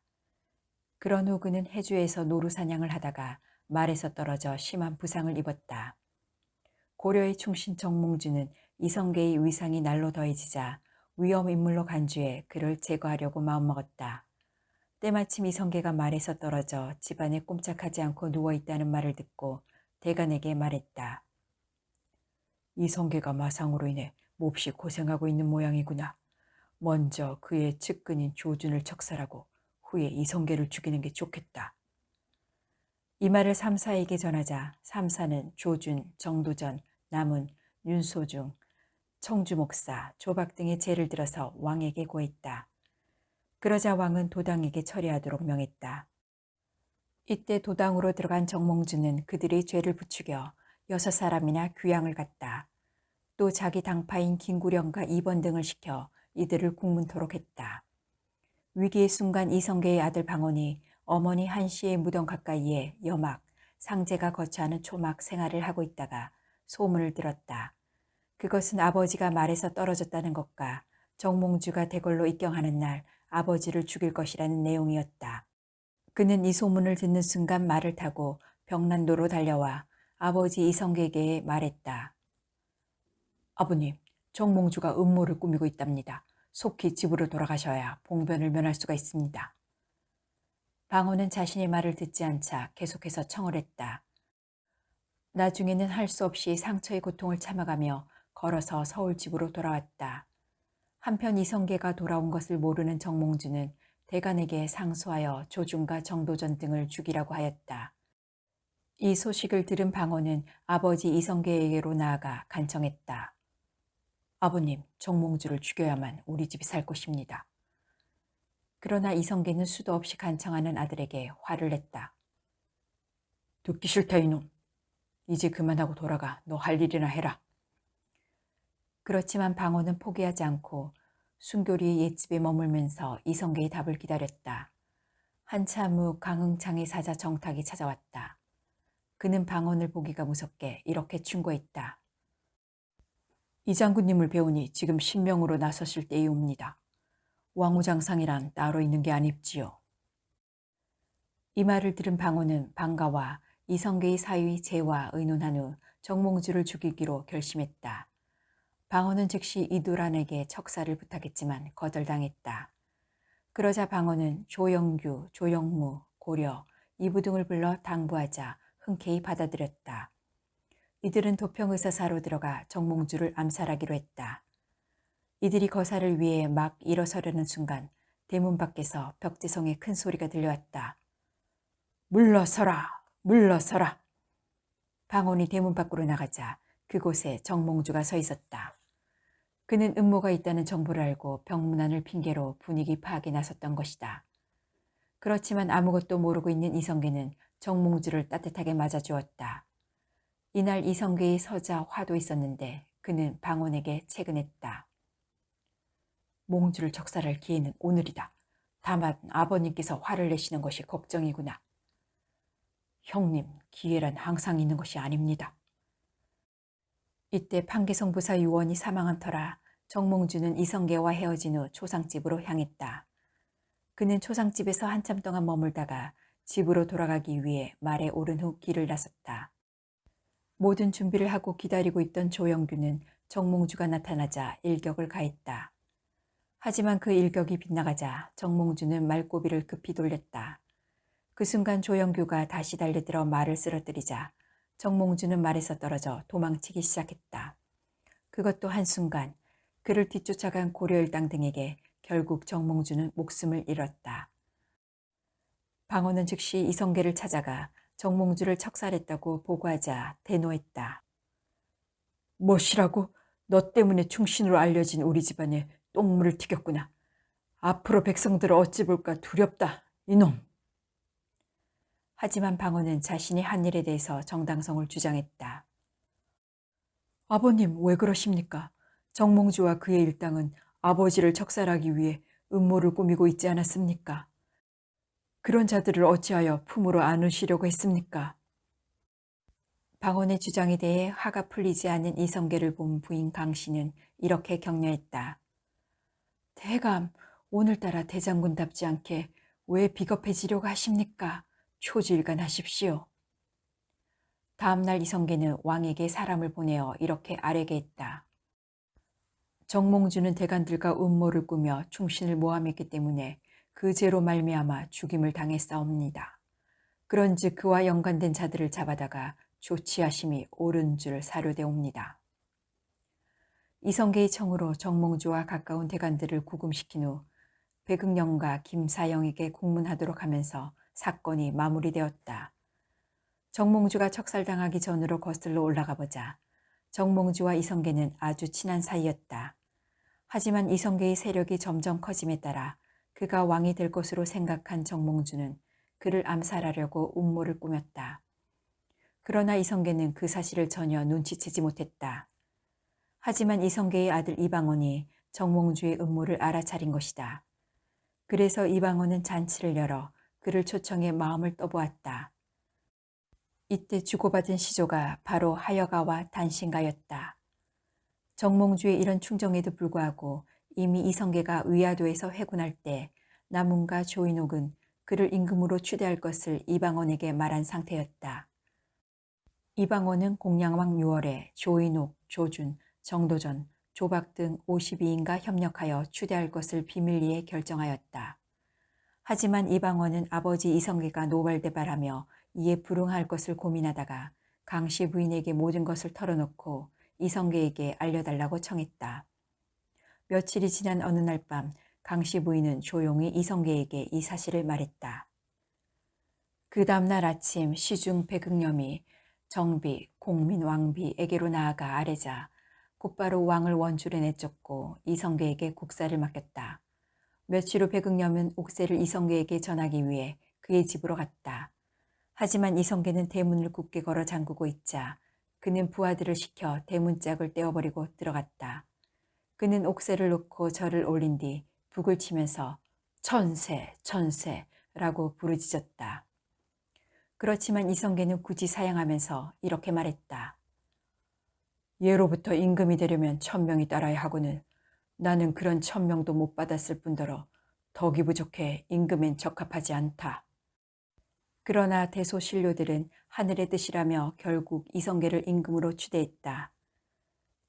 그런 후 그는 해주에서 노루사냥을 하다가 말에서 떨어져 심한 부상을 입었다. 고려의 충신 정몽주는 이성계의 위상이 날로 더해지자 위험인물로 간주해 그를 제거하려고 마음먹었다. 때마침 이성계가 말에서 떨어져 집안에 꼼짝하지 않고 누워있다는 말을 듣고 대간에게 말했다. 이성계가 마상으로 인해 몹시 고생하고 있는 모양이구나. 먼저 그의 측근인 조준을 척살하고 후에 이성계를 죽이는 게 좋겠다. 이 말을 삼사에게 전하자 삼사는 조준, 정도전, 남은, 윤소중, 청주목사, 조박 등의 죄를 들어서 왕에게 고했다. 그러자 왕은 도당에게 처리하도록 명했다. 이때 도당으로 들어간 정몽주는 그들의 죄를 부추겨 6사람이나 귀양을 갔다. 또 자기 당파인 김구령과 이번 등을 시켜 이들을 국문토록 했다. 위기의 순간 이성계의 아들 방언이 어머니 한씨의 무덤 가까이에 여막, 상제가 거처하는 초막 생활을 하고 있다가 소문을 들었다. 그것은 아버지가 말에서 떨어졌다는 것과 정몽주가 대궐로 입경하는 날 아버지를 죽일 것이라는 내용이었다. 그는 이 소문을 듣는 순간 말을 타고 벽난도로 달려와 아버지 이성계에게 말했다. 아버님, 정몽주가 음모를 꾸미고 있답니다. 속히 집으로 돌아가셔야 봉변을 면할 수가 있습니다. 방호는 자신의 말을 듣지 않자 계속해서 청을 했다. 나중에는 할 수 없이 상처의 고통을 참아가며 걸어서 서울 집으로 돌아왔다. 한편 이성계가 돌아온 것을 모르는 정몽주는 대간에게 상소하여 조준과 정도전 등을 죽이라고 하였다. 이 소식을 들은 방호는 아버지 이성계에게로 나아가 간청했다. 아버님, 정몽주를 죽여야만 우리 집이 살 것입니다. 그러나 이성계는 수도 없이 간청하는 아들에게 화를 냈다. 듣기 싫다 이놈. 이제 그만하고 돌아가. 너 할 일이나 해라. 그렇지만 방호는 포기하지 않고 순교리의 옛집에 머물면서 이성계의 답을 기다렸다. 한참 후 강흥창의 사자 정탁이 찾아왔다. 그는 방언을 보기가 무섭게 이렇게 충고했다. 이 장군님을 배우니 지금 신명으로 나서실 때이옵니다. 왕후장상이란 따로 있는 게 아닙지요. 이 말을 들은 방호는 방가와 이성계의 사위 재와 의논한 후 정몽주를 죽이기로 결심했다. 방호는 즉시 이두란에게 척사를 부탁했지만 거절당했다. 그러자 방호는 조영규, 조영무, 고려, 이부 등을 불러 당부하자 흔쾌히 받아들였다. 이들은 도평의사사로 들어가 정몽주를 암살하기로 했다. 이들이 거사를 위해 막 일어서려는 순간 대문 밖에서 벽지성의 큰 소리가 들려왔다. 물러서라! 물러서라! 방언이 대문 밖으로 나가자 그곳에 정몽주가 서 있었다. 그는 음모가 있다는 정보를 알고 병문안을 핑계로 분위기 파악에 나섰던 것이다. 그렇지만 아무것도 모르고 있는 이성계는 정몽주를 따뜻하게 맞아주었다. 이날 이성계의 서자 화도 있었는데 그는 방언에게 채근했다. 몽주를 적살할 기회는 오늘이다. 다만 아버님께서 화를 내시는 것이 걱정이구나. 형님, 기회란 항상 있는 것이 아닙니다. 이때 판계성 부사 유원이 사망한 터라 정몽주는 이성계와 헤어진 후 초상집으로 향했다. 그는 초상집에서 한참 동안 머물다가 집으로 돌아가기 위해 말에 오른 후 길을 나섰다. 모든 준비를 하고 기다리고 있던 조영규는 정몽주가 나타나자 일격을 가했다. 하지만 그 일격이 빗나가자 정몽주는 말고비를 급히 돌렸다. 그 순간 조영규가 다시 달려들어 말을 쓰러뜨리자 정몽주는 말에서 떨어져 도망치기 시작했다. 그것도 한순간 그를 뒤쫓아간 고려일당 등에게 결국 정몽주는 목숨을 잃었다. 방호는 즉시 이성계를 찾아가 정몽주를 척살했다고 보고하자 대노했다. 무엇이라고? 너 때문에 충신으로 알려진 우리 집안에 똥물을 튀겼구나. 앞으로 백성들을 어찌 볼까 두렵다, 이놈. 하지만 방호는 자신이 한 일에 대해서 정당성을 주장했다. 아버님, 왜 그러십니까? 정몽주와 그의 일당은 아버지를 척살하기 위해 음모를 꾸미고 있지 않았습니까? 그런 자들을 어찌하여 품으로 안으시려고 했습니까? 방언의 주장에 대해 화가 풀리지 않은 이성계를 본 부인 강씨는 이렇게 격려했다. 대감, 오늘따라 대장군답지 않게 왜 비겁해지려고 하십니까? 초지일관하십시오. 다음 날 이성계는 왕에게 사람을 보내어 이렇게 아뢰게 했다. 정몽주는 대간들과 음모를 꾸며 충신을 모함했기 때문에 그 죄로 말미암아 죽임을 당했사옵니다. 그런즉 그와 연관된 자들을 잡아다가 조치하심이 옳은 줄 사료되옵니다. 이성계의 청으로 정몽주와 가까운 대관들을 구금시킨 후 배극령과 김사영에게 공문하도록 하면서 사건이 마무리되었다. 정몽주가 척살당하기 전으로 거슬러 올라가 보자 정몽주와 이성계는 아주 친한 사이였다. 하지만 이성계의 세력이 점점 커짐에 따라 그가 왕이 될 것으로 생각한 정몽주는 그를 암살하려고 음모를 꾸몄다. 그러나 이성계는 그 사실을 전혀 눈치채지 못했다. 하지만 이성계의 아들 이방원이 정몽주의 음모를 알아차린 것이다. 그래서 이방원은 잔치를 열어 그를 초청해 마음을 떠보았다. 이때 주고받은 시조가 바로 하여가와 단신가였다. 정몽주의 이런 충정에도 불구하고 이미 이성계가 위화도에서 회군할 때 남훈과 조인옥은 그를 임금으로 추대할 것을 이방원에게 말한 상태였다. 이방원은 공양왕 6월에 조인옥, 조준, 정도전, 조박 등 52인과 협력하여 추대할 것을 비밀리에 결정하였다. 하지만 이방원은 아버지 이성계가 노발대발하며 이에 불응할 것을 고민하다가 강씨 부인에게 모든 것을 털어놓고 이성계에게 알려달라고 청했다. 며칠이 지난 어느 날 밤 강씨 부인은 조용히 이성계에게 이 사실을 말했다. 그 다음날 아침 시중 배극념이 정비, 공민, 왕비에게로 나아가 아뢰자 곧바로 왕을 원줄에 내쫓고 이성계에게 국사를 맡겼다. 며칠 후 배극념은 옥새를 이성계에게 전하기 위해 그의 집으로 갔다. 하지만 이성계는 대문을 굳게 걸어 잠그고 있자 그는 부하들을 시켜 대문짝을 떼어버리고 들어갔다. 그는 옥새를 놓고 절을 올린 뒤 북을 치면서 천세, 천세라고 부르짖었다. 그렇지만 이성계는 굳이 사양하면서 이렇게 말했다. 예로부터 임금이 되려면 1000명이 따라야 하고는 나는 그런 1000명도 못 받았을 뿐더러 덕이 부족해 임금엔 적합하지 않다. 그러나 대소신료들은 하늘의 뜻이라며 결국 이성계를 임금으로 추대했다.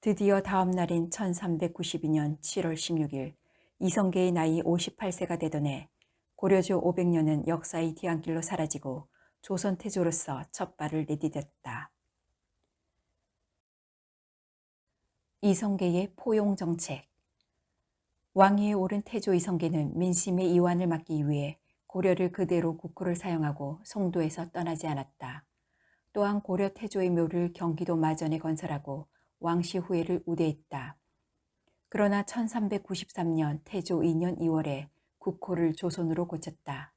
드디어 다음 날인 1392년 7월 16일 이성계의 나이 58세가 되던 해 고려조 500년은 역사의 뒤안길로 사라지고 조선 태조로서 첫 발을 내디뎠다. 이성계의 포용정책. 왕위에 오른 태조 이성계는 민심의 이완을 막기 위해 고려를 그대로 국호를 사용하고 송도에서 떠나지 않았다. 또한 고려 태조의 묘를 경기도 마전에 건설하고 왕씨 후예를 우대했다. 그러나 1393년 태조 2년 2월에 국호를 조선으로 고쳤다.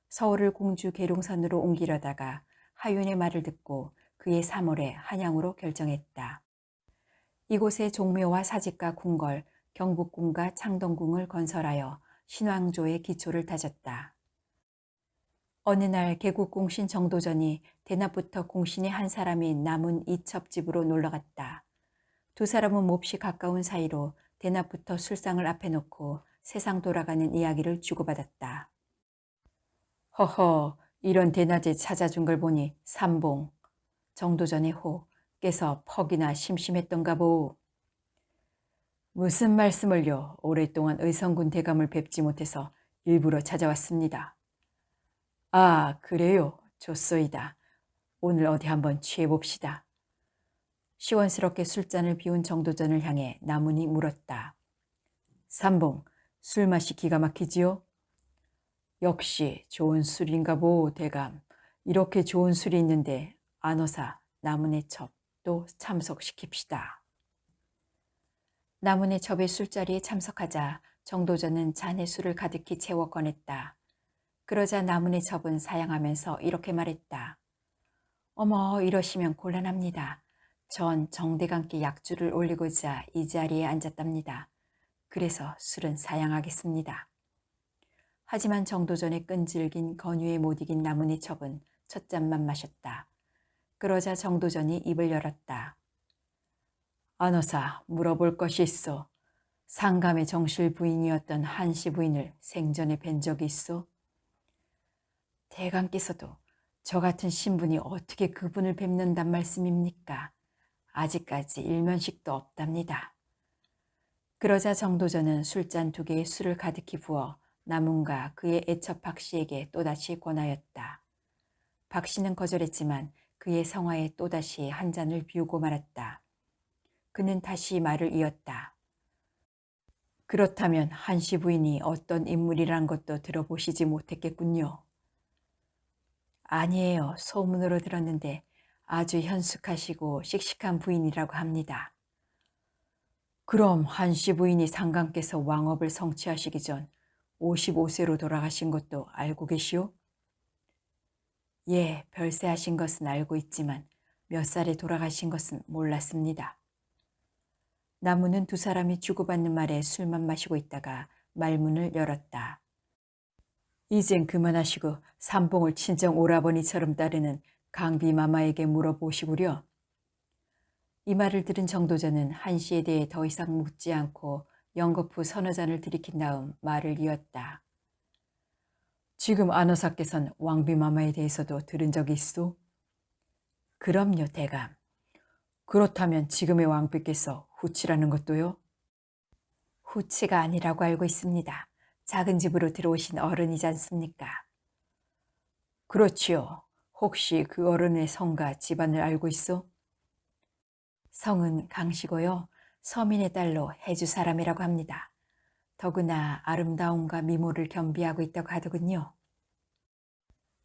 서울을 공주 계룡산으로 옮기려다가 하윤의 말을 듣고 그해 3월에 한양으로 결정했다. 이곳에 종묘와 사직과 궁궐, 경복궁과 창덕궁을 건설하여 신왕조의 기초를 다졌다. 어느 날 개국공신 정도전이 대낮부터 공신의 한 사람인 남은 이첩집으로 놀러갔다. 두 사람은 몹시 가까운 사이로 대낮부터 술상을 앞에 놓고 세상 돌아가는 이야기를 주고받았다. 허허, 이런 대낮에 찾아준 걸 보니 삼봉, 정도전의 호께서 퍽이나 심심했던가 보우. 무슨 말씀을요. 오랫동안 의성군 대감을 뵙지 못해서 일부러 찾아왔습니다. 아, 그래요. 좋소이다. 오늘 어디 한번 취해봅시다. 시원스럽게 술잔을 비운 정도전을 향해 나문이 물었다. 삼봉, 술맛이 기가 막히지요? 역시 좋은 술인가 보, 대감. 이렇게 좋은 술이 있는데 안어사, 나문의 첩도 참석시킵시다. 나문의 첩의 술자리에 참석하자 정도전은 잔에 술을 가득히 채워 꺼냈다. 그러자 나문의 첩은 사양하면서 이렇게 말했다. 어머, 이러시면 곤란합니다. 전 정대감께 약주를 올리고자 이 자리에 앉았답니다. 그래서 술은 사양하겠습니다. 하지만 정도전의 끈질긴 건유에 못 이긴 나문의 첩은 첫 잔만 마셨다. 그러자 정도전이 입을 열었다. 안어사, 물어볼 것이 있어. 상감의 정실 부인이었던 한씨 부인을 생전에 뵌 적이 있어? 대감께서도 저 같은 신분이 어떻게 그분을 뵙는단 말씀입니까? 아직까지 일면식도 없답니다. 그러자 정도전은 술잔 2개에 술을 가득히 부어 남훈과 그의 애첩 박씨에게 또다시 권하였다. 박씨는 거절했지만 그의 성화에 또다시 한 잔을 비우고 말았다. 그는 다시 말을 이었다. 그렇다면 한씨 부인이 어떤 인물이란 것도 들어보시지 못했겠군요. 아니에요. 소문으로 들었는데 아주 현숙하시고 씩씩한 부인이라고 합니다. 그럼 한씨 부인이 상감께서 왕업을 성취하시기 전 55세로 돌아가신 것도 알고 계시오? 예, 별세하신 것은 알고 있지만 몇 살에 돌아가신 것은 몰랐습니다. 나무는 두 사람이 주고받는 말에 술만 마시고 있다가 말문을 열었다. 이젠 그만하시고 삼봉을 친정 오라버니처럼 따르는 강비마마에게 물어보시구려. 이 말을 들은 정도전은 한씨에 대해 더 이상 묻지 않고 연거푸 서너 잔을 들이킨 다음 말을 이었다. 지금 안호사께서는 왕비마마에 대해서도 들은 적이 있소? 그럼요, 대감. 그렇다면 지금의 왕비께서 후치라는 것도요? 후치가 아니라고 알고 있습니다. 작은 집으로 들어오신 어른이지 않습니까? 그렇지요. 혹시 그 어른의 성과 집안을 알고 있어? 성은 강씨고요. 서민의 딸로 해주 사람이라고 합니다. 더구나 아름다움과 미모를 겸비하고 있다고 하더군요.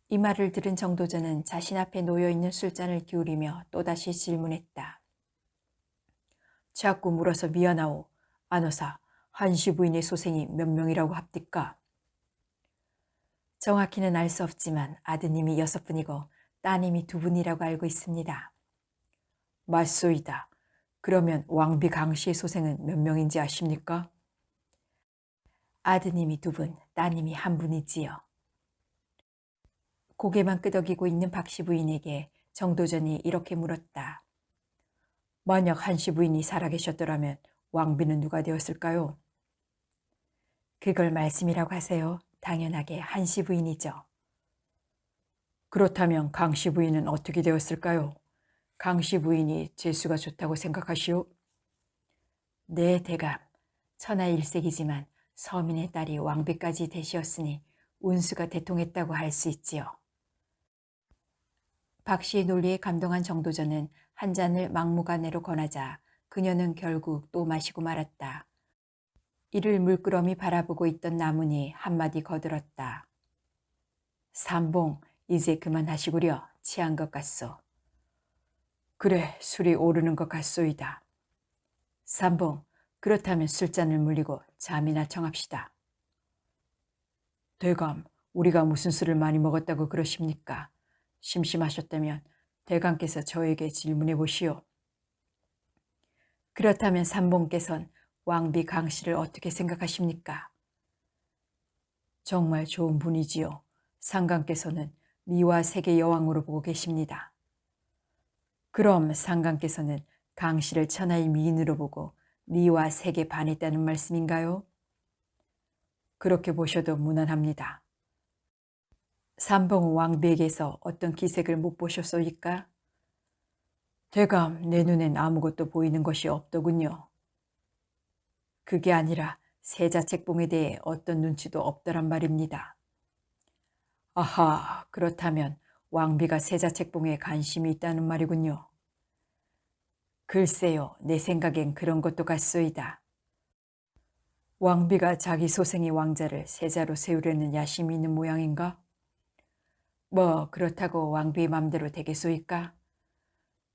이 말을 들은 정도전은 자신 앞에 놓여있는 술잔을 기울이며 또다시 질문했다. 자꾸 물어서 미안하오. 안호사, 한씨 부인의 소생이 몇 명이라고 합디까? 정확히는 알 수 없지만 아드님이 6분이고 따님이 2분이라고 알고 있습니다. 맞소이다. 그러면 왕비 강씨의 소생은 몇 명인지 아십니까? 아드님이 2분, 따님이 1분이지요. 고개만 끄덕이고 있는 박씨 부인에게 정도전이 이렇게 물었다. 만약 한씨 부인이 살아계셨더라면 왕비는 누가 되었을까요? 그걸 말씀이라고 하세요. 당연하게 한씨 부인이죠. 그렇다면 강씨 부인은 어떻게 되었을까요? 강씨 부인이 재수가 좋다고 생각하시오? 네, 대감. 천하일색이지만 서민의 딸이 왕비까지 되시었으니 운수가 대통했다고 할 수 있지요. 박 씨의 논리에 감동한 정도전은 한 잔을 막무가내로 권하자 그녀는 결국 또 마시고 말았다. 이를 물끄러미 바라보고 있던 나문이 한마디 거들었다. 삼봉, 이제 그만하시구려. 취한 것 같소. 그래, 술이 오르는 것 같소이다. 삼봉, 그렇다면 술잔을 물리고 잠이나 청합시다. 대감, 우리가 무슨 술을 많이 먹었다고 그러십니까? 심심하셨다면 대감께서 저에게 질문해 보시오. 그렇다면 삼봉께선 왕비 강씨를 어떻게 생각하십니까? 정말 좋은 분이지요. 상감께서는 미와 세계 여왕으로 보고 계십니다. 그럼 상감께서는 강씨를 천하의 미인으로 보고 미와 세계 반했다는 말씀인가요? 그렇게 보셔도 무난합니다. 삼봉 왕비에게서 어떤 기색을 못 보셨소이까? 대감, 내 눈엔 아무것도 보이는 것이 없더군요. 그게 아니라 세자책봉에 대해 어떤 눈치도 없더란 말입니다. 아하, 그렇다면 왕비가 세자책봉에 관심이 있다는 말이군요. 글쎄요, 내 생각엔 그런 것도 같소이다. 왕비가 자기 소생의 왕자를 세자로 세우려는 야심이 있는 모양인가? 뭐 그렇다고 왕비의 맘대로 되겠소이까?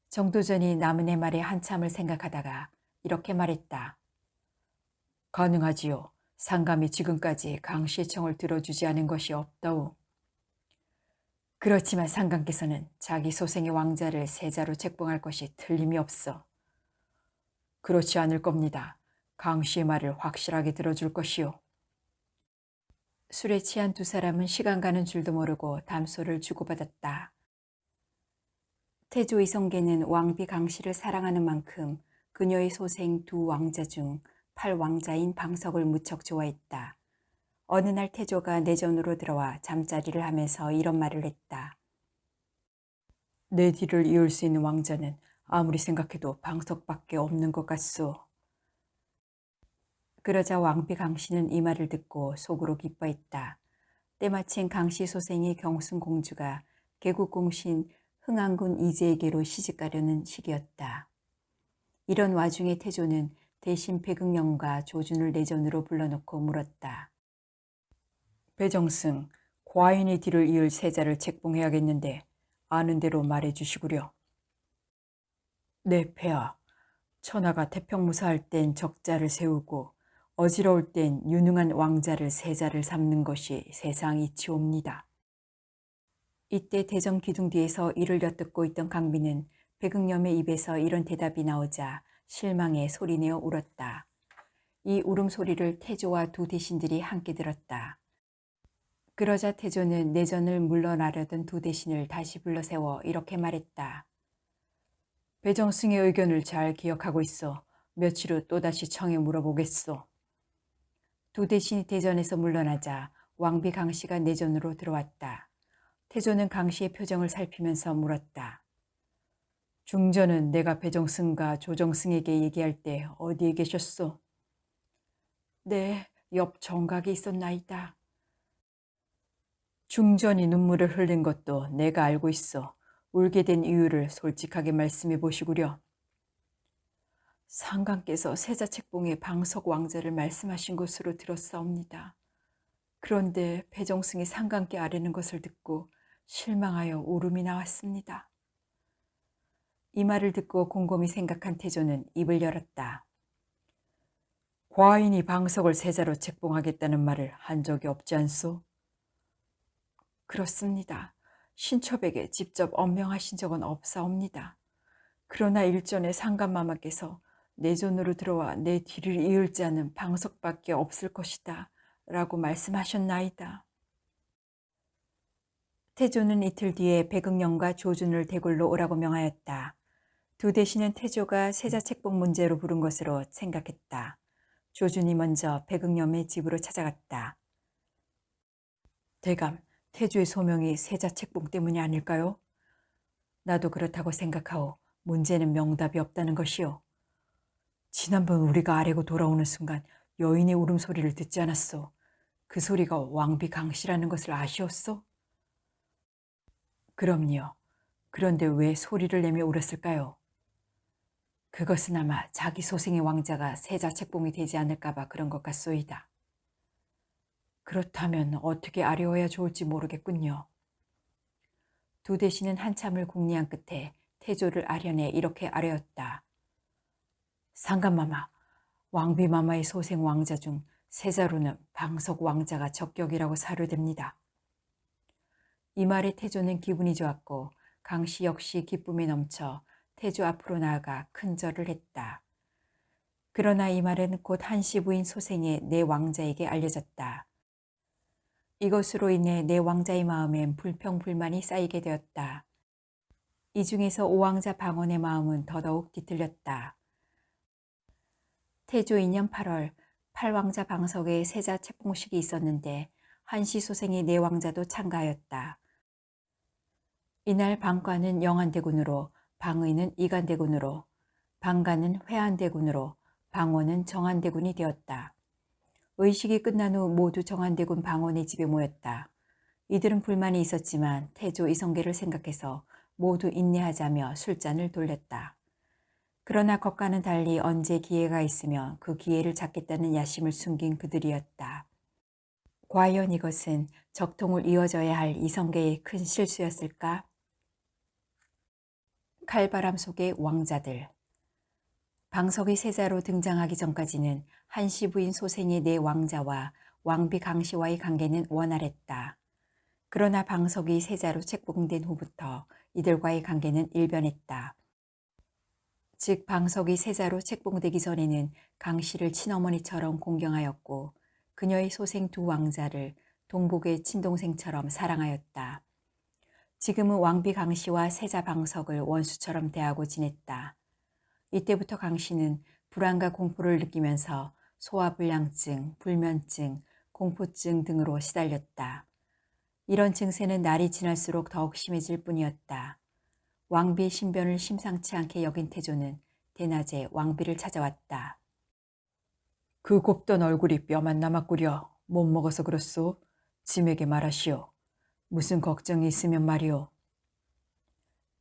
정도전이 남은의 말에 한참을 생각하다가 이렇게 말했다. 가능하지요. 상감이 지금까지 강씨의 청을 들어주지 않은 것이 없다오. 그렇지만 상감께서는 자기 소생의 왕자를 세자로 책봉할 것이 틀림이 없어. 그렇지 않을 겁니다. 강씨의 말을 확실하게 들어줄 것이요. 술에 취한 두 사람은 시간 가는 줄도 모르고 담소를 주고받았다. 태조 이성계는 왕비 강씨를 사랑하는 만큼 그녀의 소생 두 왕자 중 8왕자인 방석을 무척 좋아했다. 어느 날 태조가 내전으로 들어와 잠자리를 하면서 이런 말을 했다. 내 뒤를 이을 수 있는 왕자는 아무리 생각해도 방석밖에 없는 것 같소. 그러자 왕비 강씨는 이 말을 듣고 속으로 기뻐했다. 때마침 강씨 소생이 경순공주가 개국공신 흥안군 이재에게로 시집가려는 시기였다. 이런 와중에 태조는 대신 배극령과 조준을 내전으로 불러놓고 물었다. 배정승, 과인의 뒤를 이을 세자를 책봉해야겠는데 아는 대로 말해 주시구려. 네, 폐하. 천하가 태평무사할 땐 적자를 세우고 어지러울 땐 유능한 왕자를 세자를 삼는 것이 세상 이치옵니다. 이때 대정 기둥 뒤에서 이를 엿듣고 있던 강비는 배극념의 입에서 이런 대답이 나오자 실망에 소리내어 울었다. 이 울음소리를 태조와 두 대신들이 함께 들었다. 그러자 태조는 내전을 물러나려던 두 대신을 다시 불러세워 이렇게 말했다. 배정승의 의견을 잘 기억하고 있어. 며칠 후 또다시 청해 물어보겠소. 두 대신이 대전에서 물러나자 왕비 강씨가 내전으로 들어왔다. 태조는 강씨의 표정을 살피면서 물었다. 중전은 내가 배정승과 조정승에게 얘기할 때 어디에 계셨소? 네, 옆 정각에 있었나이다. 중전이 눈물을 흘린 것도 내가 알고 있어. 울게 된 이유를 솔직하게 말씀해 보시구려. 상관께서 세자책봉의 방석 왕자를 말씀하신 것으로 들었사옵니다. 그런데 배정승이 상관께 아뢰는 것을 듣고 실망하여 울음이 나왔습니다. 이 말을 듣고 곰곰이 생각한 태조는 입을 열었다. 과인이 방석을 세자로 책봉하겠다는 말을 한 적이 없지 않소? 그렇습니다. 신첩에게 직접 언명하신 적은 없사옵니다. 그러나 일전에 상간마마께서 내전으로 들어와 내 뒤를 이을 자는 방석밖에 없을 것이다 라고 말씀하셨나이다. 태조는 이틀 뒤에 배극령과 조준을 대궐로 오라고 명하였다. 두 대신은 태조가 세자 책봉 문제로 부른 것으로 생각했다. 조준이 먼저 배극령의 집으로 찾아갔다. 대감, 태조의 소명이 세자 책봉 때문이 아닐까요? 나도 그렇다고 생각하오. 문제는 명답이 없다는 것이요. 지난번 우리가 아래고 돌아오는 순간 여인의 울음소리를 듣지 않았소. 그 소리가 왕비 강씨라는 것을 아시었소? 그럼요. 그런데 왜 소리를 내며 울었을까요? 그것은 아마 자기 소생의 왕자가 세자 책봉이 되지 않을까 봐 그런 것 같소이다. 그렇다면 어떻게 아뢰어야 좋을지 모르겠군요. 두 대신은 한참을 궁리한 끝에 태조를 아련해 이렇게 아뢰었다. 상간마마, 왕비마마의 소생 왕자 중 세자로는 방석 왕자가 적격이라고 사료됩니다. 이 말에 태조는 기분이 좋았고 강씨 역시 기쁨에 넘쳐 태조 앞으로 나아가 큰 절을 했다. 그러나 이 말은 곧 한씨 부인 소생의 내 왕자에게 알려졌다. 이것으로 인해 내 왕자의 마음엔 불평불만이 쌓이게 되었다. 이 중에서 오왕자 방언의 마음은 더더욱 뒤틀렸다. 태조 2년 8월 팔왕자 방석에 세자 책봉식이 있었는데 한씨 소생의 내 왕자도 참가하였다. 이날 방과는 영안대군으로, 방의는 이간대군으로, 방가는 회안대군으로, 방원은 정안대군이 되었다. 의식이 끝난 후 모두 정안대군 방원의 집에 모였다. 이들은 불만이 있었지만 태조 이성계를 생각해서 모두 인내하자며 술잔을 돌렸다. 그러나 것과는 달리 언제 기회가 있으며 그 기회를 잡겠다는 야심을 숨긴 그들이었다. 과연 이것은 적통을 이어져야 할 이성계의 큰 실수였을까? 칼바람 속의 왕자들. 방석이 세자로 등장하기 전까지는 한씨 부인 소생의 내 왕자와 왕비 강씨와의 관계는 원활했다. 그러나 방석이 세자로 책봉된 후부터 이들과의 관계는 일변했다. 즉 방석이 세자로 책봉되기 전에는 강씨를 친어머니처럼 공경하였고 그녀의 소생 두 왕자를 동복의 친동생처럼 사랑하였다. 지금은 왕비 강씨와 세자 방석을 원수처럼 대하고 지냈다. 이때부터 강씨는 불안과 공포를 느끼면서 소화불량증, 불면증, 공포증 등으로 시달렸다. 이런 증세는 날이 지날수록 더욱 심해질 뿐이었다. 왕비의 신변을 심상치 않게 여긴 태조는 대낮에 왕비를 찾아왔다. 그 곱던 얼굴이 뼈만 남았구려. 못 먹어서 그렇소? 짐에게 말하시오. 무슨 걱정이 있으면 말이오.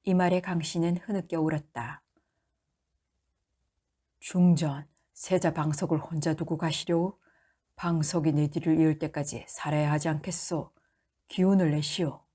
이 말에 강씨는 흐느껴 울었다. 중전, 세자 방석을 혼자 두고 가시려? 방석이 내 뒤를 이을 때까지 살아야 하지 않겠소? 기운을 내시오.